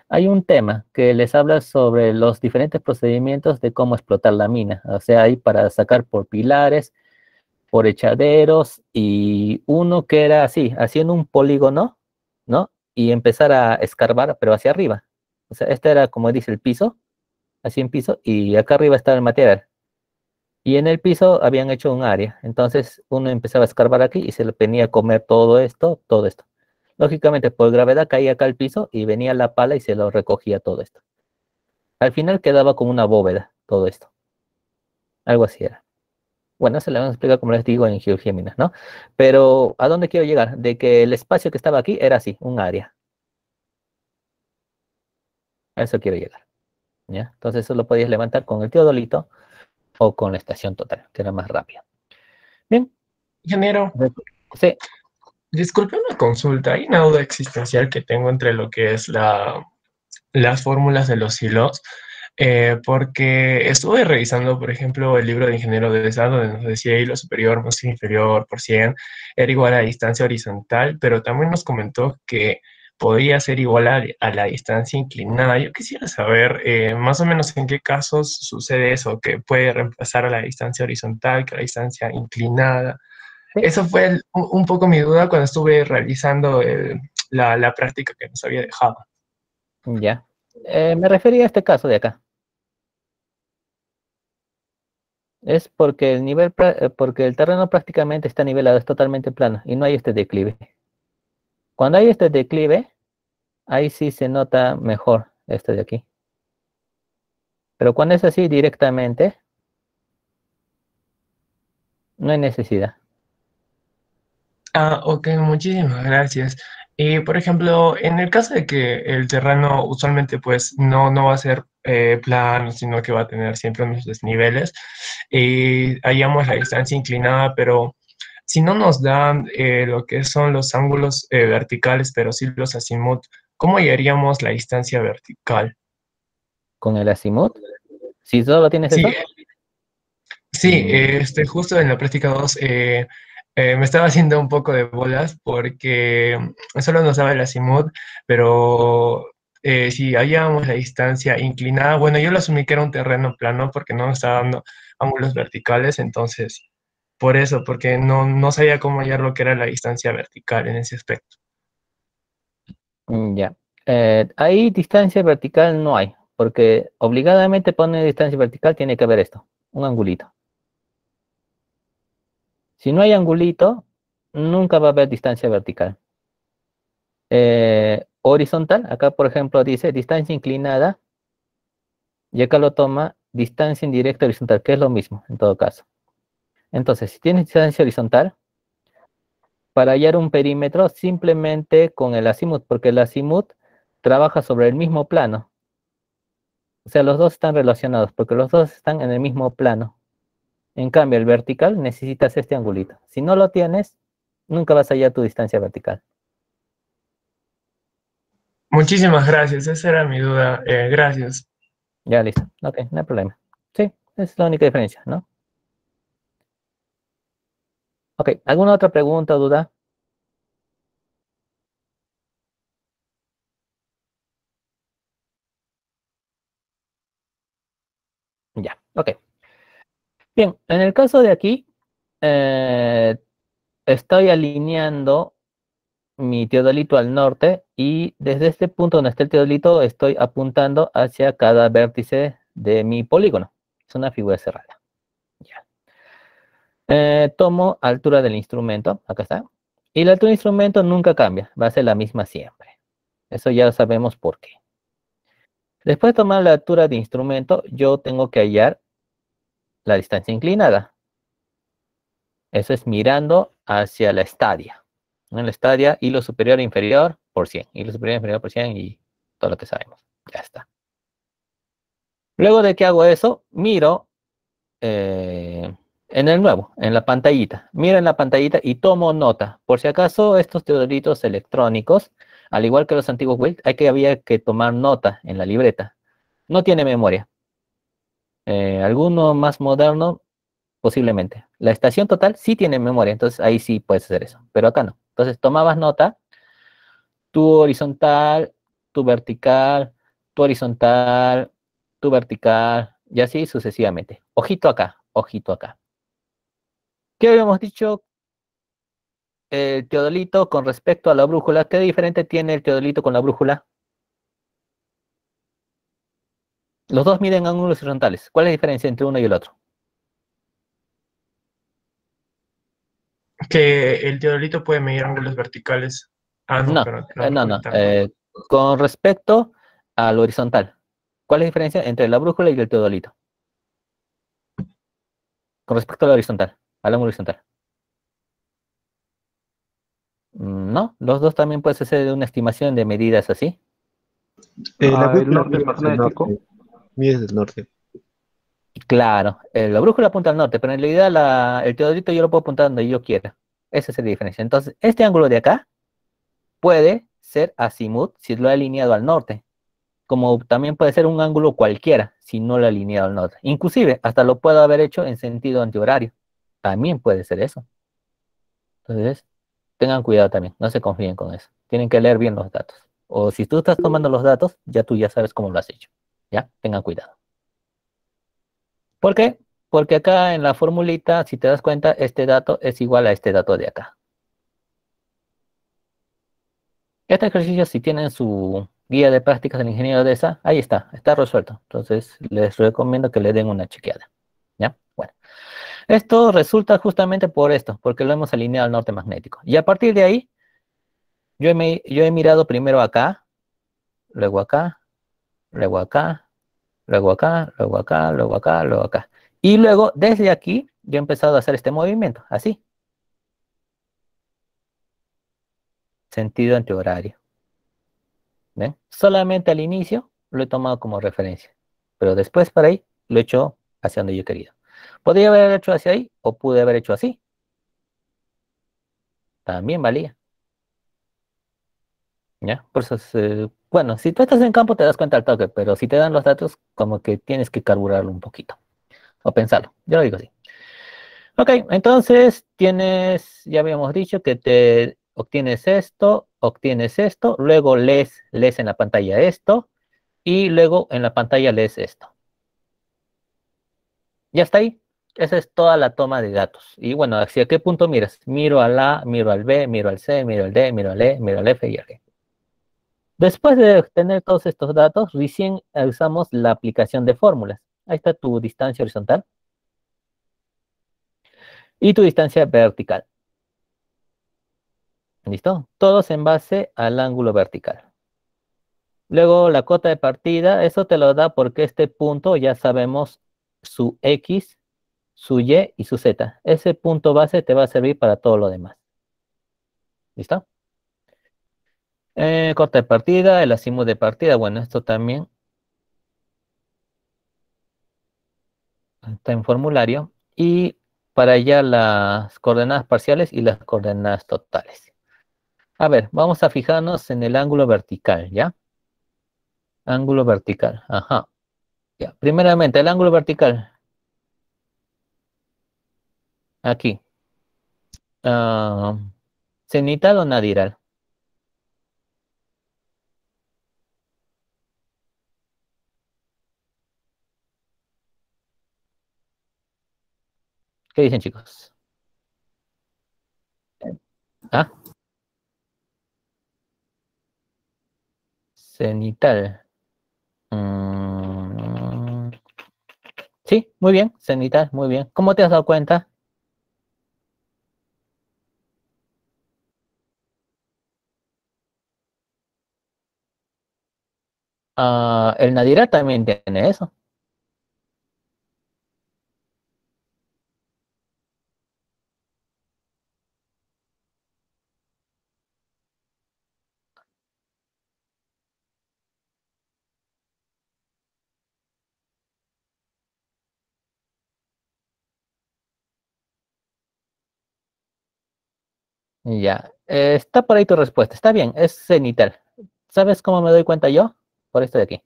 [SPEAKER 1] hay un tema que les habla sobre los diferentes procedimientos de cómo explotar la mina. O sea, hay para sacar por pilares, por echaderos, y uno que era así, haciendo un polígono, ¿no? Y empezar a escarbar, pero hacia arriba. O sea, este era, como dice, el piso, así en piso, y acá arriba estaba el material. Y en el piso habían hecho un área. Entonces uno empezaba a escarbar aquí y se le venía a comer todo esto, todo esto. Lógicamente, por gravedad caía acá al piso y venía la pala y se lo recogía todo esto. Al final quedaba como una bóveda todo esto. Algo así era. Bueno, se le van a explicar como les digo en geología de minas, ¿no? Pero ¿a dónde quiero llegar? De que el espacio que estaba aquí era así, un área. A eso quiero llegar. ¿Ya? Entonces eso lo podías levantar con el teodolito o con la estación total, que era más rápido. Bien.
[SPEAKER 7] Ingeniero,
[SPEAKER 1] Sí.
[SPEAKER 7] disculpe una consulta. Hay una duda existencial que tengo entre lo que es las fórmulas de los hilos, porque estuve revisando, por ejemplo, el libro de ingeniero de Desar, donde nos decía hilo superior más inferior por 100 era igual a la distancia horizontal, pero también nos comentó que podía ser igual a la distancia inclinada. Yo quisiera saber más o menos en qué casos sucede eso, que puede reemplazar a la distancia horizontal que a la distancia inclinada.
[SPEAKER 1] Sí.
[SPEAKER 7] Eso fue un poco mi duda cuando estuve realizando la práctica que nos había dejado.
[SPEAKER 1] Ya. Me refería a este caso de acá. Es porque porque el terreno prácticamente está nivelado, es totalmente plano y no hay este declive. Cuando hay este declive, ahí sí se nota mejor este de aquí. Pero cuando es así directamente, no hay necesidad.
[SPEAKER 7] Ah, ok, muchísimas gracias. Y por ejemplo, en el caso de que el terreno usualmente pues no va a ser plano, sino que va a tener siempre unos desniveles, y hallamos la distancia inclinada, pero si no nos dan lo que son los ángulos verticales, pero sí los azimut, ¿cómo hallaríamos la distancia vertical?
[SPEAKER 1] Con el azimut, si solo tienes
[SPEAKER 7] Sí,
[SPEAKER 1] eso,
[SPEAKER 7] sí, justo en la práctica 2 me estaba haciendo un poco de bolas porque solo nos daba el azimut, pero si hallábamos la distancia inclinada, bueno, yo lo asumí que era un terreno plano porque no me estaba dando ángulos verticales, entonces, por eso, porque no sabía cómo hallar lo que era la distancia vertical en ese aspecto.
[SPEAKER 1] ya. Ahí distancia vertical no hay, porque obligadamente pone distancia vertical tiene que haber esto, un angulito. Si no hay angulito, nunca va a haber distancia vertical. Horizontal, acá por ejemplo dice distancia inclinada, y acá lo toma distancia indirecta horizontal, que es lo mismo en todo caso. Entonces, si tienes distancia horizontal, para hallar un perímetro, simplemente con el azimut, porque el azimut trabaja sobre el mismo plano. O sea, los dos están relacionados, porque los dos están en el mismo plano. En cambio, el vertical necesitas este angulito. Si no lo tienes, nunca vas a hallar tu distancia vertical.
[SPEAKER 7] Muchísimas gracias, esa era mi duda. Gracias.
[SPEAKER 1] Ya, listo. Ok, no hay problema. Sí, es la única diferencia, ¿no? Ok, ¿alguna otra pregunta o duda? Ya, ok. Bien, en el caso de aquí, eh, estoy alineando mi teodolito al norte y desde este punto donde está el teodolito estoy apuntando hacia cada vértice de mi polígono. Es una figura cerrada. Ya. Tomo altura del instrumento, acá está. Y la altura del instrumento nunca cambia, va a ser la misma siempre. Eso ya sabemos por qué. Después de tomar la altura de instrumento, yo tengo que hallar la distancia inclinada. Eso es mirando hacia la estadia. En la estadia, hilo superior e inferior por 100. Hilo superior e inferior por 100 y todo lo que sabemos. Ya está. Luego de que hago eso, miro en el nuevo, en la pantallita. Miro en la pantallita y tomo nota. Por si acaso estos teodolitos electrónicos, al igual que los antiguos Wilt, había que tomar nota en la libreta. No tiene memoria. Alguno más moderno, posiblemente. La estación total sí tiene memoria, entonces ahí sí puedes hacer eso, pero acá no. Entonces tomabas nota, tu horizontal, tu vertical, tu horizontal, tu vertical, y así sucesivamente. Ojito acá, ojito acá. ¿Qué habíamos dicho? El teodolito con respecto a la brújula. ¿Qué diferente tiene el teodolito con la brújula? Los dos miden ángulos horizontales. ¿Cuál es la diferencia entre uno y el otro?
[SPEAKER 7] Que el teodolito puede medir ángulos verticales. Ah, no,
[SPEAKER 1] No,
[SPEAKER 7] pero la
[SPEAKER 1] no,
[SPEAKER 7] brújula
[SPEAKER 1] no.
[SPEAKER 7] también.
[SPEAKER 1] Con respecto al horizontal. ¿Cuál es la diferencia entre la brújula y el teodolito? Con respecto al horizontal, al ángulo horizontal. No, los dos también puedes hacer una estimación de medidas así.
[SPEAKER 2] La
[SPEAKER 4] El
[SPEAKER 2] brújula
[SPEAKER 4] norte
[SPEAKER 2] mide hacia el
[SPEAKER 4] magnético.
[SPEAKER 2] norte. Mide hacia el norte.
[SPEAKER 1] Claro, la brújula apunta al norte, pero en realidad el teodolito yo lo puedo apuntar donde yo quiera. Esa es la diferencia. Entonces, este ángulo de acá puede ser azimut si lo he alineado al norte, como también puede ser un ángulo cualquiera si no lo he alineado al norte. Inclusive, hasta lo puedo haber hecho en sentido antihorario. También puede ser eso. Entonces, tengan cuidado también, no se confíen con eso. Tienen que leer bien los datos. O si tú estás tomando los datos, ya tú ya sabes cómo lo has hecho. ¿Ya? Tengan cuidado. ¿Por qué? Porque acá en la formulita, si te das cuenta, este dato es igual a este dato de acá. Este ejercicio, si tienen su guía de prácticas del ingeniero de esa, ahí está resuelto. Entonces, les recomiendo que le den una chequeada. ¿Ya? Bueno. Esto resulta justamente por esto, porque lo hemos alineado al norte magnético. Y a partir de ahí, yo he mirado primero acá, luego acá, luego acá, luego acá, luego acá, luego acá, luego acá. Y luego, desde aquí, yo he empezado a hacer este movimiento, así. Sentido antihorario. ¿Ven? Solamente al inicio lo he tomado como referencia. Pero después para ahí, lo he hecho hacia donde yo he querido. Podría haber hecho hacia ahí, o pude haber hecho así. También valía. ¿Ya? Por eso, bueno, si tú estás en campo te das cuenta al toque, pero si te dan los datos, como que tienes que carburarlo un poquito. O pensarlo. Yo lo digo así. Ok, entonces ya habíamos dicho que te obtienes esto, luego lees en la pantalla esto, y luego en la pantalla lees esto. Ya está ahí. Esa es toda la toma de datos. Y bueno, ¿hacia qué punto miras? Miro al A, miro al B, miro al C, miro al D, miro al E, miro al F y al G. Después de obtener todos estos datos, recién usamos la aplicación de fórmulas. Ahí está tu distancia horizontal y tu distancia vertical. ¿Listo? Todos en base al ángulo vertical. Luego la cota de partida, eso te lo da porque este punto ya sabemos su X, su Y y su Z. Ese punto base te va a servir para todo lo demás. ¿Listo? Cota de partida, el azimut de partida, bueno, esto también está en formulario. Y para allá las coordenadas parciales y las coordenadas totales. A ver, vamos a fijarnos en el ángulo vertical, ¿ya? Ángulo vertical, ajá. Ya. Primeramente, el ángulo vertical. Aquí. Ah, ¿cenital o nadiral? ¿Qué dicen, chicos? ¿Ah? Cenital. Mm, sí, muy bien, cenital, muy bien. ¿Cómo te has dado cuenta? El nadiral también tiene eso. Ya, está por ahí tu respuesta. Está bien, es cenital. ¿Sabes cómo me doy cuenta yo? Por esto de aquí.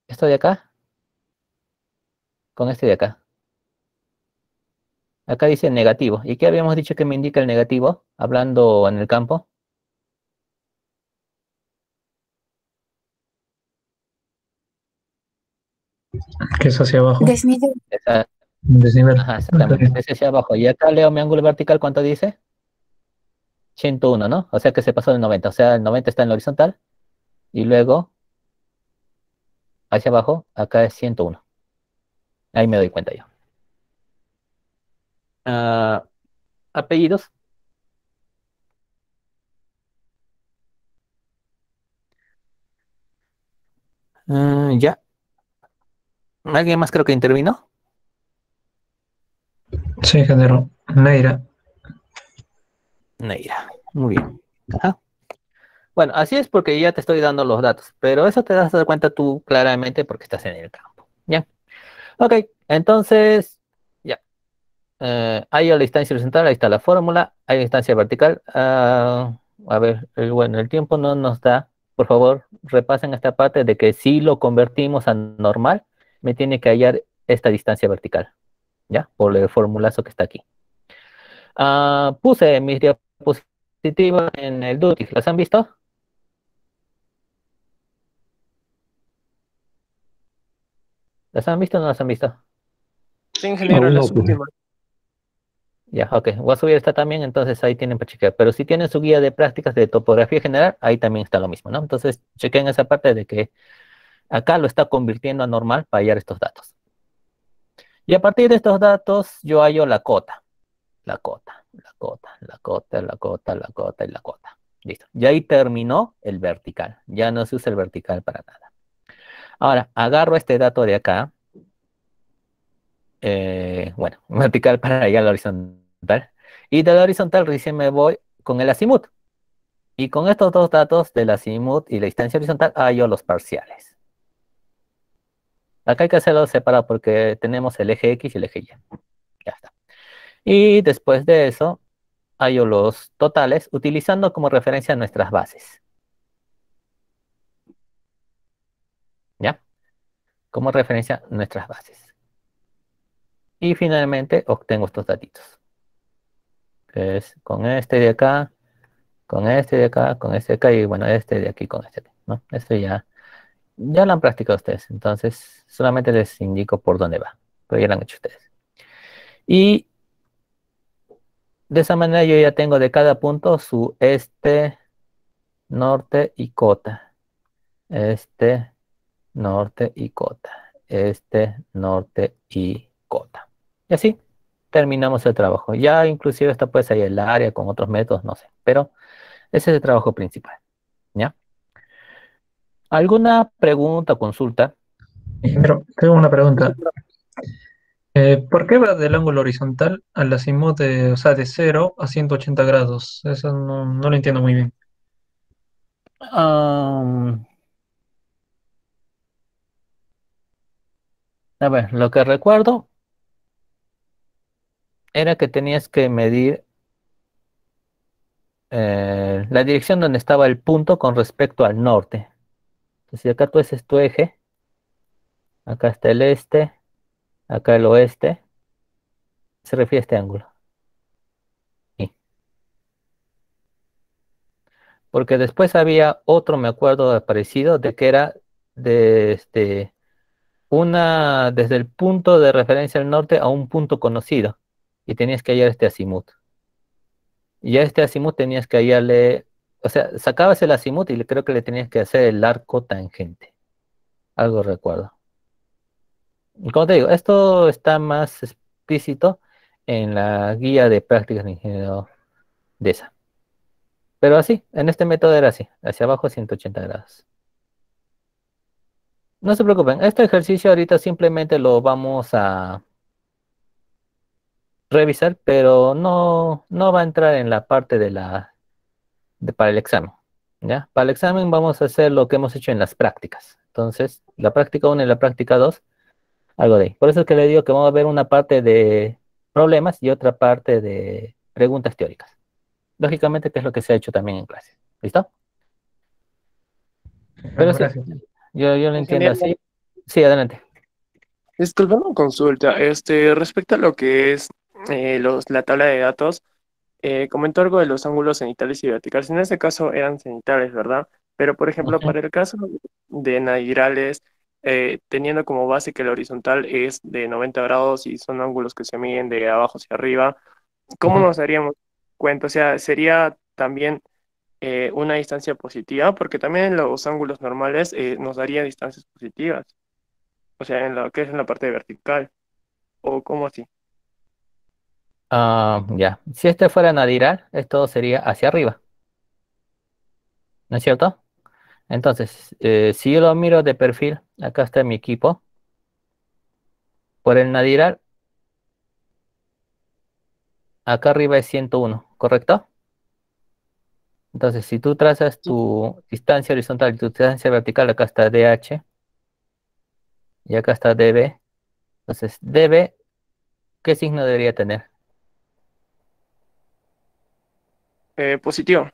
[SPEAKER 1] Esto de acá, con este de acá. Acá dice negativo. ¿Y qué habíamos dicho que me indica el negativo? Hablando en el campo.
[SPEAKER 7] Que es hacia abajo.
[SPEAKER 8] Desnivel.
[SPEAKER 1] Esa-
[SPEAKER 7] Desnivel.
[SPEAKER 1] Ajá, exactamente. Es hacia abajo. Y acá leo mi ángulo vertical, ¿cuánto dice? 101, ¿no? O sea que se pasó del 90. O sea, el 90 está en la horizontal. Y luego, hacia abajo, acá es 101. Ahí me doy cuenta yo. Apellidos. Ya. ¿Alguien más creo que intervino?
[SPEAKER 7] Sí, género. Neira.
[SPEAKER 1] Neira. Muy bien. Ajá. Bueno, así es porque ya te estoy dando los datos, pero eso te das cuenta tú claramente porque estás en el campo. ¿Ya? Ok, entonces, ya. Hay la distancia horizontal, ahí está la fórmula, hay distancia vertical. A ver, bueno, el tiempo no nos da. Por favor, repasen esta parte de que si lo convertimos a normal, me tiene que hallar esta distancia vertical, ¿ya? Por el formulazo que está aquí. Puse mis diapositivas en el Duty. ¿Las han visto? ¿Las han visto o no las han visto?
[SPEAKER 7] Sí, ingeniero,
[SPEAKER 2] Aún no,
[SPEAKER 7] las
[SPEAKER 2] pues.
[SPEAKER 7] últimas.
[SPEAKER 1] Ya, ok. Voy a subir esta también, entonces ahí tienen para chequear. Pero si tienen su guía de prácticas de topografía general, ahí también está lo mismo, ¿no? Entonces, chequen esa parte de que acá lo está convirtiendo a normal para hallar estos datos. Y a partir de estos datos, yo hallo la cota. La cota, la cota, la cota, la cota, la cota y la cota. Listo. Y ahí terminó el vertical. Ya no se usa el vertical para nada. Ahora, agarro este dato de acá. Bueno, vertical para allá a la horizontal. Y de la horizontal recién me voy con el azimut. Y con estos dos datos del azimut y la distancia horizontal hallo los parciales. Acá hay que hacerlo separado porque tenemos el eje X y el eje Y. Ya está. Y después de eso, hallo los totales utilizando como referencia nuestras bases. ¿Ya? Como referencia nuestras bases. Y finalmente obtengo estos datitos. Que es con este de acá, con este de acá, con este de acá y bueno, este de aquí con este de aquí, ¿no? Esto ya lo han practicado ustedes, entonces solamente les indico por dónde va, pero ya lo han hecho ustedes. Y de esa manera yo ya tengo de cada punto su este, norte y cota. Este, norte y cota. Este, norte y cota. Y así terminamos el trabajo. Ya inclusive esto puede ser el área con otros métodos, no sé, pero ese es el trabajo principal. ¿Ya? ¿Alguna pregunta o consulta?
[SPEAKER 8] Pero tengo una pregunta. ¿Por qué va del ángulo horizontal al azimut de, o sea, de 0 a 180 grados? Eso no lo entiendo muy bien.
[SPEAKER 1] Am, a ver, lo que recuerdo era que tenías que medir la dirección donde estaba el punto con respecto al norte. Entonces, si acá tú ese es tu eje, acá está el este, acá el oeste, se refiere a este ángulo. Sí. Porque después había otro, me acuerdo, parecido, de que era de desde el punto de referencia al norte a un punto conocido. Y tenías que hallar este azimut. Y a este azimut tenías que hallarle, o sea, sacabas el azimut y creo que le tenías que hacer el arco tangente. Algo recuerdo. Y como te digo, esto está más explícito en la guía de prácticas de ingeniero de esa. Pero así, en este método era así, hacia abajo 180 grados. No se preocupen, este ejercicio ahorita simplemente lo vamos a revisar, pero no va a entrar en la parte para el examen. ¿Ya? Para el examen vamos a hacer lo que hemos hecho en las prácticas. Entonces, la práctica 1 y la práctica 2, algo de ahí. Por eso es que le digo que vamos a ver una parte de problemas y otra parte de preguntas teóricas. Lógicamente, que es lo que se ha hecho también en clase. ¿Listo? Pero
[SPEAKER 8] Bueno,
[SPEAKER 1] sí,
[SPEAKER 8] gracias.
[SPEAKER 1] yo lo entiendo
[SPEAKER 7] Ingeniero,
[SPEAKER 1] así. Sí, adelante.
[SPEAKER 7] disculpa una consulta. Respecto a lo que es la tabla de datos, comentó algo de los ángulos cenitales y verticales. En este caso eran cenitales, ¿verdad? Pero, por ejemplo,
[SPEAKER 1] Ujú.
[SPEAKER 7] para el caso de nadirales, teniendo como base que el horizontal es de 90 grados y son ángulos que se miden de abajo hacia arriba, ¿cómo
[SPEAKER 1] Ujú.
[SPEAKER 7] nos daríamos cuenta? O sea, ¿sería también una distancia positiva? Porque también en los ángulos normales nos daría distancias positivas. O sea, en lo que es en la parte vertical. ¿O cómo así?
[SPEAKER 1] Ya. Si este fuera nadiral, esto sería hacia arriba, ¿no es cierto? Entonces, si yo lo miro de perfil, acá está mi equipo. Por el nadiral, acá arriba es 101, ¿correcto? Entonces, si tú trazas tu distancia horizontal y tu distancia vertical, acá está DH y acá está DB. Entonces, DB, ¿qué signo debería tener?
[SPEAKER 9] Positivo.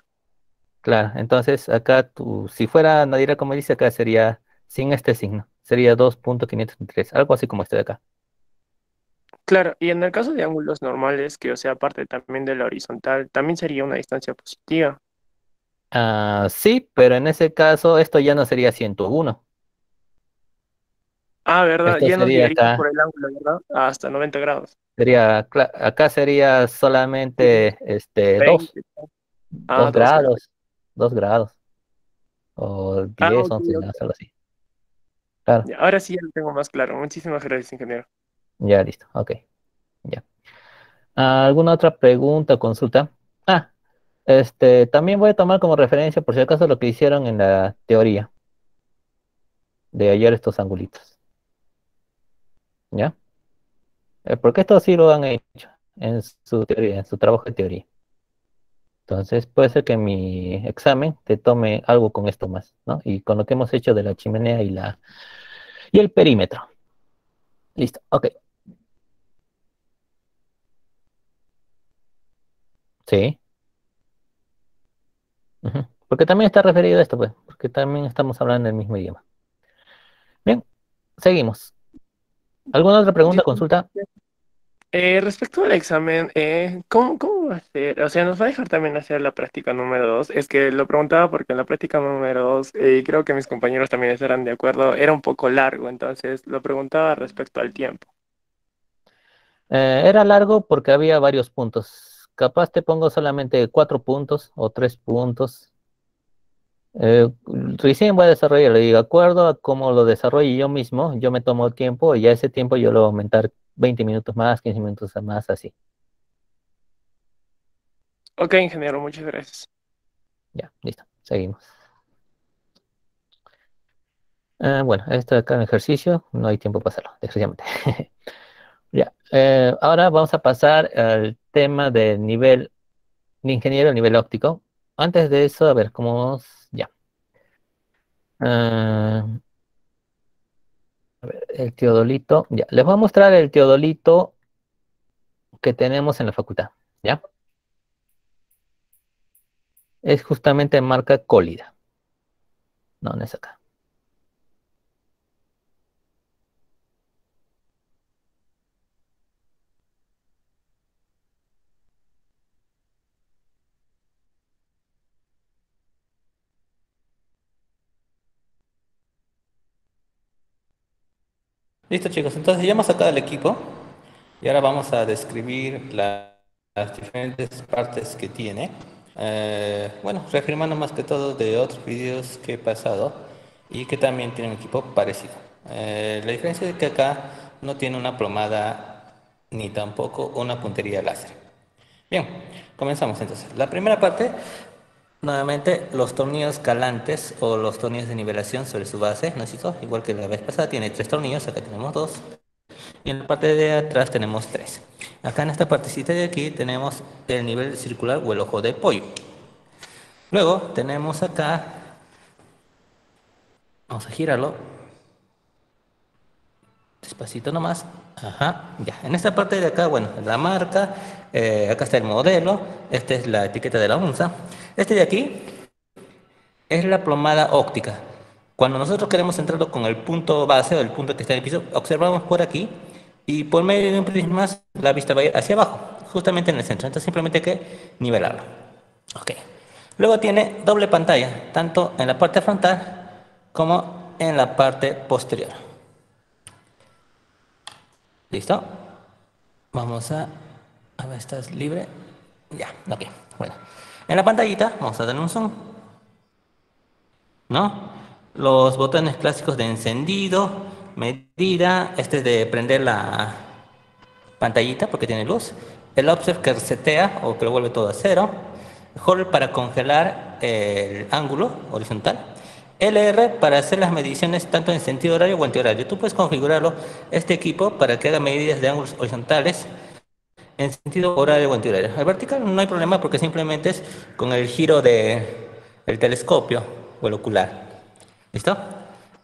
[SPEAKER 1] Claro, entonces acá si fuera Nadira como dice, acá sería sin este signo. Sería 2.533, algo así como este de acá.
[SPEAKER 9] Claro, y en el caso de ángulos normales, que o sea, parte también de la horizontal, también sería una distancia positiva.
[SPEAKER 1] Sí, pero en ese caso esto ya no sería 101.
[SPEAKER 9] Ah, ¿verdad?
[SPEAKER 1] Esto
[SPEAKER 9] Ya nos
[SPEAKER 1] sería
[SPEAKER 9] guiaríamos
[SPEAKER 1] acá,
[SPEAKER 9] por el ángulo, ¿verdad? Hasta 90 grados.
[SPEAKER 1] acá sería solamente 2,
[SPEAKER 9] 20.
[SPEAKER 1] 2
[SPEAKER 9] 2 grados.
[SPEAKER 1] grados, 2 grados, o
[SPEAKER 9] Ah,
[SPEAKER 1] 10,
[SPEAKER 9] ok,
[SPEAKER 1] 11
[SPEAKER 9] ok.
[SPEAKER 1] grados, algo así. Claro,
[SPEAKER 9] Ya, ahora sí ya lo tengo más claro. Muchísimas gracias, ingeniero.
[SPEAKER 1] ya listo, ok, ya. ¿Alguna otra pregunta o consulta? Ah, también voy a tomar como referencia, por si acaso, lo que hicieron en la teoría de hallar estos angulitos, ¿ya? Porque esto sí lo han hecho en su teoría, en su trabajo de teoría. Entonces, puede ser que mi examen te tome algo con esto más, ¿no? Y con lo que hemos hecho de la chimenea y el perímetro. Listo, ok. Sí. Ujú. Porque también está referido a esto, pues, porque también estamos hablando el mismo idioma. Bien, seguimos. ¿Alguna otra pregunta, consulta?
[SPEAKER 9] Respecto al examen, ¿cómo va a ser? O sea, ¿nos va a dejar también hacer la práctica número 2? Es que lo preguntaba porque en la práctica número 2, y creo que mis compañeros también estarán de acuerdo, era un poco largo, entonces lo preguntaba respecto al tiempo.
[SPEAKER 1] Era largo porque había varios puntos. Capaz te pongo solamente 4 puntos o 3 puntos. Recién voy a desarrollarlo y de acuerdo a cómo lo desarrolle yo mismo, yo me tomo tiempo y a ese tiempo yo lo voy a aumentar 20 minutos más, 15 minutos más, así.
[SPEAKER 9] Ok, ingeniero, muchas gracias.
[SPEAKER 1] Ya, listo, seguimos. Bueno, este acá en ejercicio, no hay tiempo para hacerlo, desgraciadamente. Ya, ahora vamos a pasar al tema del nivel de ingeniero a nivel óptico. Antes de eso, a ver, ¿cómo vamos? Ya. Ah, a ver, el teodolito. Ya, les voy a mostrar el teodolito que tenemos en la facultad. ¿Ya? Es justamente marca Cólida. No, no es acá. Listo, chicos. Entonces ya hemos sacado el equipo y ahora vamos a describir las diferentes partes que tiene. Bueno, reafirmando más que todo de otros vídeos que he pasado y que también tiene un equipo parecido. La diferencia es que acá no tiene una plomada ni tampoco una puntería láser. Bien, comenzamos entonces. La primera parte, nuevamente, los tornillos calantes o los tornillos de nivelación sobre su base, ¿no es cierto? Igual que la vez pasada, tiene 3 tornillos, acá tenemos 2. Y en la parte de atrás tenemos 3. Acá en esta partecita de aquí tenemos el nivel circular o el ojo de pollo. Luego tenemos acá, vamos a girarlo, despacito nomás. Ajá, ya. En esta parte de acá, bueno, la marca, acá está el modelo, esta es la etiqueta de la onza. Este de aquí es la plomada óptica. Cuando nosotros queremos centrarlo con el punto base o el punto que está en el piso, observamos por aquí y por medio de un prisma la vista va a ir hacia abajo, justamente en el centro. Entonces simplemente hay que nivelarlo. Ok. Luego tiene doble pantalla, tanto en la parte frontal como en la parte posterior. ¿Listo? Vamos a ver, ¿estás libre? Ya, ok. Bueno. En la pantallita vamos a darle un zoom, ¿no? Los botones clásicos de encendido, medida, este es de prender la pantallita porque tiene luz, el offset que resetea o que lo vuelve todo a cero, hold para congelar el ángulo horizontal, LR para hacer las mediciones tanto en sentido horario o antihorario. Tú puedes configurarlo, este equipo, para que haga medidas de ángulos horizontales en sentido horario o antihorario. El vertical no hay problema porque simplemente es con el giro del telescopio o el ocular. ¿Listo?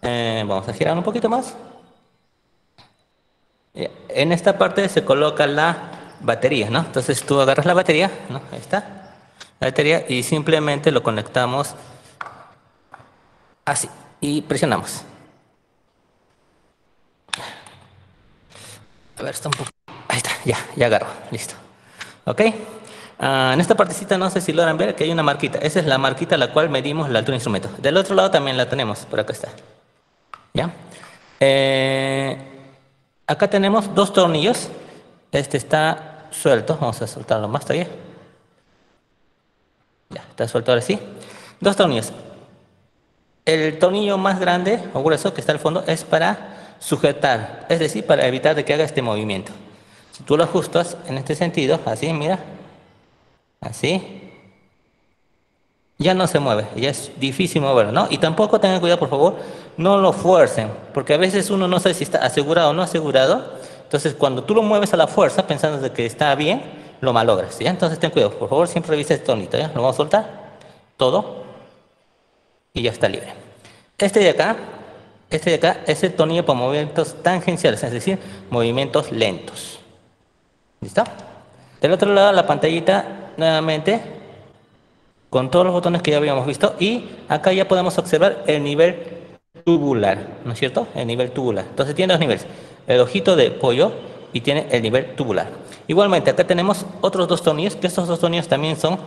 [SPEAKER 1] Vamos a girar un poquito más. En esta parte se coloca la batería, ¿no? Entonces tú agarras la batería, ¿no? Ahí está. La batería y simplemente lo conectamos así y presionamos. A ver, está un poco... Ahí está, ya agarró, listo. ¿Ok? En esta partecita no sé si logran ver que hay una marquita. Esa es la marquita a la cual medimos la altura del instrumento. Del otro lado también la tenemos, por acá está. ¿Ya? Acá tenemos dos tornillos. Este está suelto, vamos a soltarlo más todavía. Ya, está suelto ahora sí. Dos tornillos. El tornillo más grande o grueso que está al fondo es para sujetar, es decir, para evitar de que haga este movimiento. Si tú lo ajustas en este sentido, así, mira, así, ya no se mueve, ya es difícil moverlo, ¿no? Y tampoco tengan cuidado, por favor, no lo fuercen, porque a veces uno no sabe si está asegurado o no asegurado. Entonces, cuando tú lo mueves a la fuerza, pensando de que está bien, lo malogras, ¿ya? Entonces, ten cuidado, por favor, siempre revisa este tornito, ¿ya? Lo vamos a soltar, todo, y ya está libre. Este de acá es el tornillo para movimientos tangenciales, es decir, movimientos lentos. ¿Listo? Del otro lado, la pantallita, nuevamente, con todos los botones que ya habíamos visto, y acá ya podemos observar el nivel tubular, ¿no es cierto? El nivel tubular. Entonces tiene dos niveles, el ojito de pollo y tiene el nivel tubular. Igualmente, acá tenemos otros dos tornillos, que estos dos tornillos también son,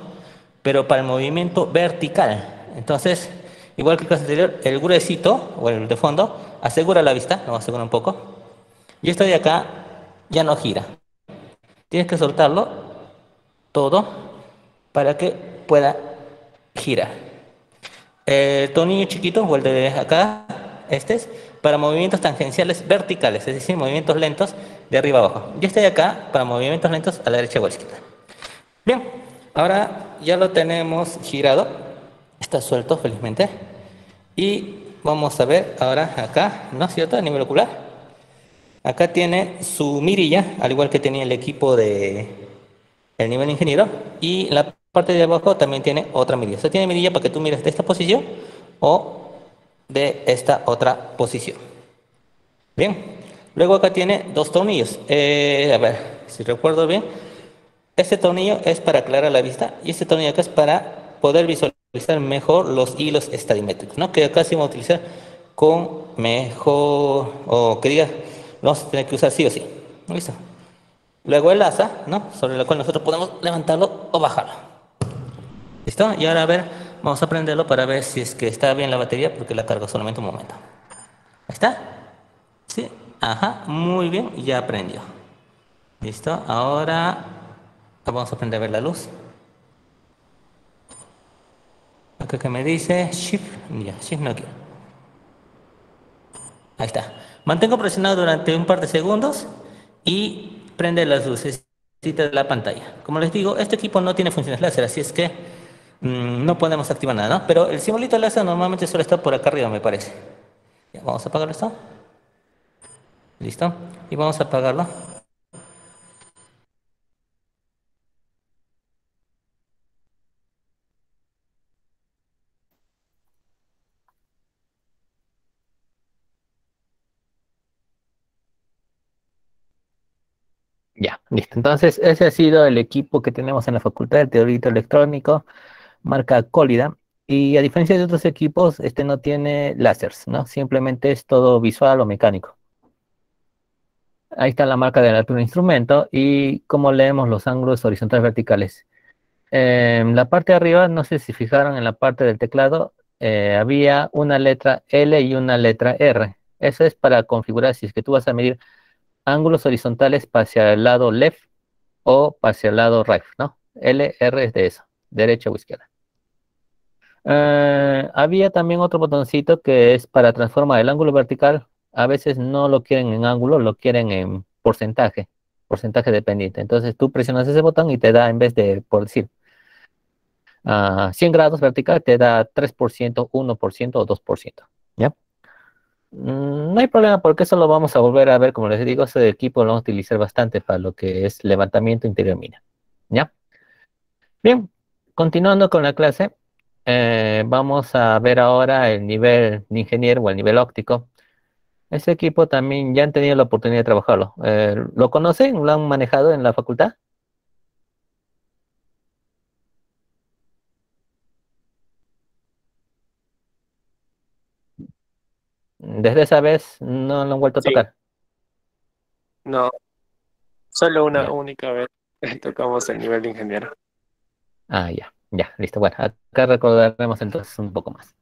[SPEAKER 1] pero para el movimiento vertical. Entonces, igual que el caso anterior, el gruesito, o el de fondo, asegura la vista, lo asegura un poco, y esto de acá ya no gira. Tienes que soltarlo todo para que pueda girar. El tornillo chiquito, o el de acá, este es para movimientos tangenciales verticales, es decir, movimientos lentos de arriba a abajo. Y este de acá para movimientos lentos a la derecha o a la izquierda. Bien, ahora ya lo tenemos girado, está suelto felizmente. Y vamos a ver ahora acá, ¿no es cierto? A nivel ocular. Acá tiene su mirilla, al igual que tenía el equipo de el nivel ingeniero. Y la parte de abajo también tiene otra mirilla. O sea, tiene mirilla para que tú mires de esta posición o de esta otra posición. Bien. Luego acá tiene dos tornillos. A ver, si recuerdo bien. Este tornillo es para aclarar la vista y este tornillo acá es para poder visualizar mejor los hilos estadimétricos, ¿no? Que acá sí vamos a utilizar con mejor, o que diga, lo vamos a tener que usar sí o sí. ¿Listo? Luego el asa, ¿no? Sobre la cual nosotros podemos levantarlo o bajarlo. ¿Listo? Y ahora a ver, vamos a prenderlo para ver si es que está bien la batería, porque la cargo solamente un momento. ¿Ahí está? Sí. Ajá, muy bien, ya prendió. ¿Listo? Ahora vamos a prender a ver la luz. Acá que me dice Shift, ya, Shift no quiero. Ahí está. Mantengo presionado durante un par de segundos y prende las luces de la pantalla. Como les digo, este equipo no tiene funciones láser, así es que no podemos activar nada, ¿no? Pero el simbolito láser normalmente suele estar por acá arriba, me parece. Ya, vamos a apagar esto. Listo. Y vamos a apagarlo. Ya, listo. Entonces, ese ha sido el equipo que tenemos en la Facultad de Teórico Electrónico, marca Cólida. Y a diferencia de otros equipos, este no tiene láseres, ¿no? Simplemente es todo visual o mecánico. Ahí está la marca del altura del instrumento y cómo leemos los ángulos horizontales verticales. En la parte de arriba, no sé si fijaron en la parte del teclado, había una letra L y una letra R. Eso es para configurar si es que tú vas a medir ángulos horizontales hacia el lado left o hacia el lado right, ¿no? L, R es de eso, derecha o izquierda. Había también otro botoncito que es para transformar el ángulo vertical. A veces no lo quieren en ángulo, lo quieren en porcentaje dependiente. Entonces tú presionas ese botón y te da, en vez de, por decir, 100 grados vertical, te da 3%, 1% o 2%. ¿Ya? No hay problema porque eso lo vamos a volver a ver, como les digo, ese equipo lo vamos a utilizar bastante para lo que es levantamiento interior mina. ¿Ya? Bien, continuando con la clase, vamos a ver ahora el nivel de ingeniero o el nivel óptico. Ese equipo también ya han tenido la oportunidad de trabajarlo. ¿Lo conocen? ¿Lo han manejado en la facultad? Desde esa vez no lo han vuelto a
[SPEAKER 9] Sí,
[SPEAKER 1] tocar.
[SPEAKER 9] no, solo una
[SPEAKER 1] Ya.
[SPEAKER 9] única vez tocamos el nivel de ingeniero.
[SPEAKER 1] Ah, ya, ya, listo. Bueno, acá recordaremos entonces un poco más.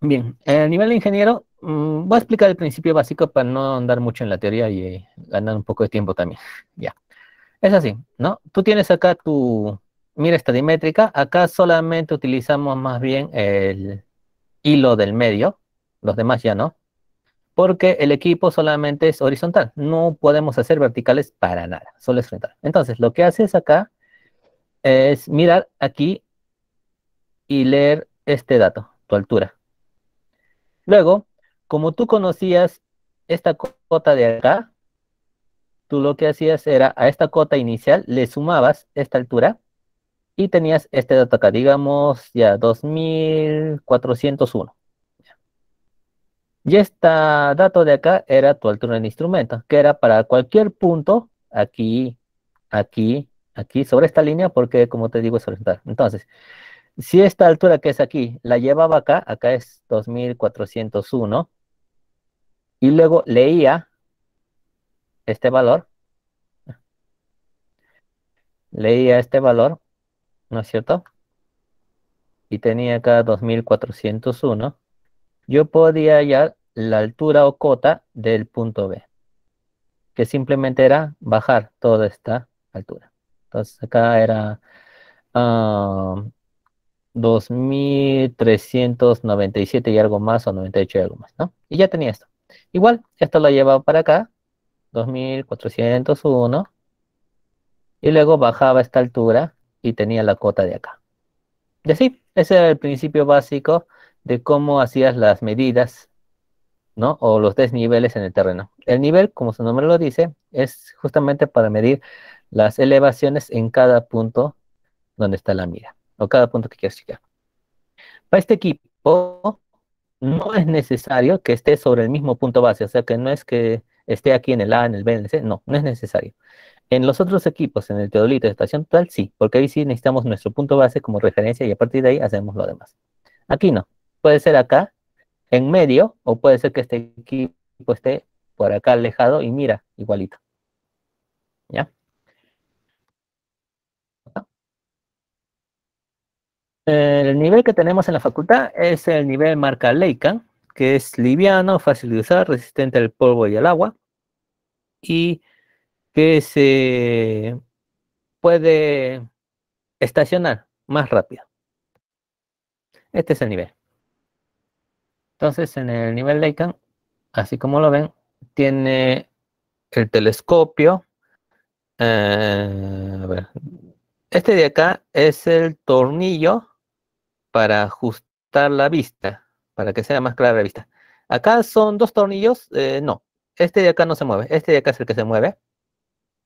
[SPEAKER 1] Bien, el nivel de ingeniero, voy a explicar el principio básico para no andar mucho en la teoría y ganar un poco de tiempo también. Ya, es así, ¿no? Tú tienes acá tu mira estadimétrica. Acá solamente utilizamos más bien el hilo del medio, los demás ya no, porque el equipo solamente es horizontal. No podemos hacer verticales para nada, solo es horizontal. Entonces, lo que haces acá es mirar aquí y leer este dato, tu altura. Luego, como tú conocías esta cota de acá, tú lo que hacías era a esta cota inicial le sumabas esta altura y tenías este dato acá, digamos ya 2401. Y este dato de acá era tu altura del instrumento, que era para cualquier punto aquí, aquí, aquí, sobre esta línea, porque como te digo es horizontal. Entonces, si esta altura que es aquí la llevaba acá, acá es 2401, y luego leía este valor, leía este valor, ¿no es cierto? Y tenía acá 2401, yo podía hallar la altura o cota del punto B, que simplemente era bajar toda esta altura. Entonces acá era 2397 y algo más, o 98 y algo más, ¿no? Y ya tenía esto. Igual, esto lo llevaba para acá, 2401, y luego bajaba esta altura y tenía la cota de acá. Y así, ese era el principio básico de cómo hacías las medidas, ¿no? O los desniveles en el terreno. El nivel, como su nombre lo dice, es justamente para medir las elevaciones en cada punto donde está la mira, o cada punto que quieras checar. Para este equipo, no es necesario que esté sobre el mismo punto base, o sea que no es que esté aquí en el A, en el B, en el C, no, no es necesario. En los otros equipos, en el teodolito de estación total, sí, porque ahí sí necesitamos nuestro punto base como referencia y a partir de ahí hacemos lo demás. Aquí no, puede ser acá, en medio, o puede ser que este equipo esté por acá alejado y mira, igualito. ¿Ya? El nivel que tenemos en la facultad es el nivel marca Leica, que es liviano, fácil de usar, resistente al polvo y al agua, y que se puede estacionar más rápido. Este es el nivel. Entonces, en el nivel Leica, así como lo ven, tiene el telescopio. A ver, este de acá es el tornillo para ajustar la vista, para que sea más clara la vista. Acá son dos tornillos, no, este de acá no se mueve, este de acá es el que se mueve.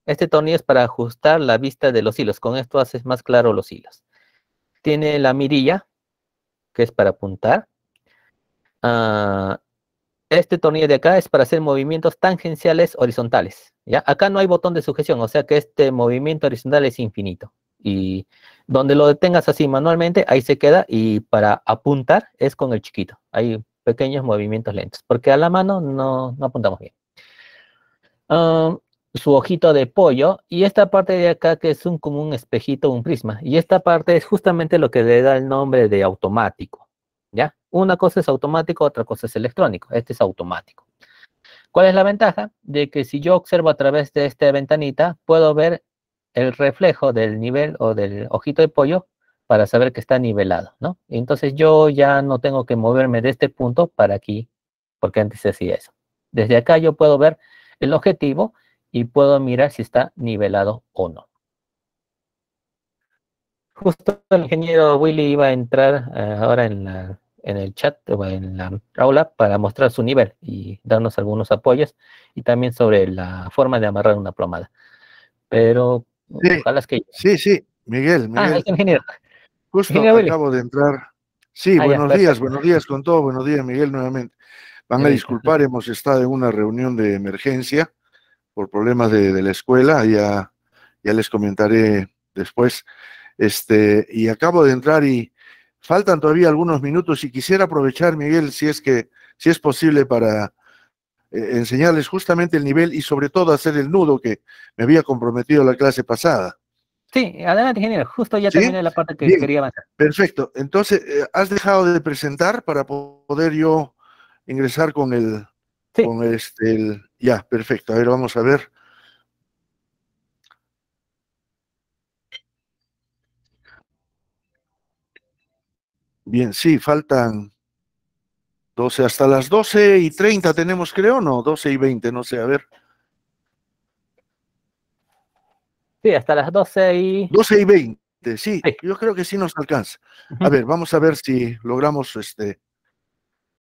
[SPEAKER 1] Este tornillo es para ajustar la vista de los hilos, con esto haces más claro los hilos. Tiene la mirilla, que es para apuntar. Este tornillo de acá es para hacer movimientos tangenciales horizontales, ¿ya? Acá no hay botón de sujeción, o sea que este movimiento horizontal es infinito. Y donde lo detengas así manualmente, ahí se queda. Y para apuntar es con el chiquito. Hay pequeños movimientos lentos, porque a la mano no apuntamos bien. Su ojito de pollo y esta parte de acá que es como un espejito, un prisma. Y esta parte es justamente lo que le da el nombre de automático, ¿ya? Una cosa es automático, otra cosa es electrónico. Este es automático. ¿Cuál es la ventaja? De que si yo observo a través de esta ventanita, puedo ver el reflejo del nivel o del ojito de pollo para saber que está nivelado, ¿no? Entonces yo ya no tengo que moverme de este punto para aquí, porque antes se hacía eso. Desde acá yo puedo ver el objetivo y puedo mirar si está nivelado o no. Justo el ingeniero Willy iba a entrar ahora en en el chat o en la aula para mostrar su nivel y darnos algunos apoyos y también sobre la forma de amarrar una plomada. Pero
[SPEAKER 10] Sí,
[SPEAKER 1] ojalá es que...
[SPEAKER 10] sí, Miguel,
[SPEAKER 1] Ah,
[SPEAKER 10] Miguel,
[SPEAKER 1] ingeniero.
[SPEAKER 10] justo
[SPEAKER 1] Ingeniero Willy.
[SPEAKER 10] acabo de entrar. Sí,
[SPEAKER 1] Ah, ya, perfecto.
[SPEAKER 10] buenos días con todo, buenos días, Miguel, nuevamente. Van a disculpar, hemos estado en una reunión de emergencia por problemas de la escuela, ya les comentaré después. Y acabo de entrar y faltan todavía algunos minutos y quisiera aprovechar, Miguel, si es posible para enseñarles justamente el nivel y sobre todo hacer el nudo que me había comprometido la clase pasada.
[SPEAKER 1] Sí, adelante, ingeniero. Justo ya
[SPEAKER 10] ¿Sí?
[SPEAKER 1] terminé la parte que
[SPEAKER 10] Bien,
[SPEAKER 1] quería avanzar.
[SPEAKER 10] perfecto. Entonces, ¿has dejado de presentar para poder yo ingresar con el...
[SPEAKER 1] Sí.
[SPEAKER 10] Con ya, perfecto. A ver, vamos a ver. Bien, sí, faltan 12, hasta las 12:30 tenemos, creo, ¿no? 12:20, no sé, a ver.
[SPEAKER 1] Sí, hasta las
[SPEAKER 10] 12:20, sí, yo creo que sí nos alcanza. A ver, vamos a ver si logramos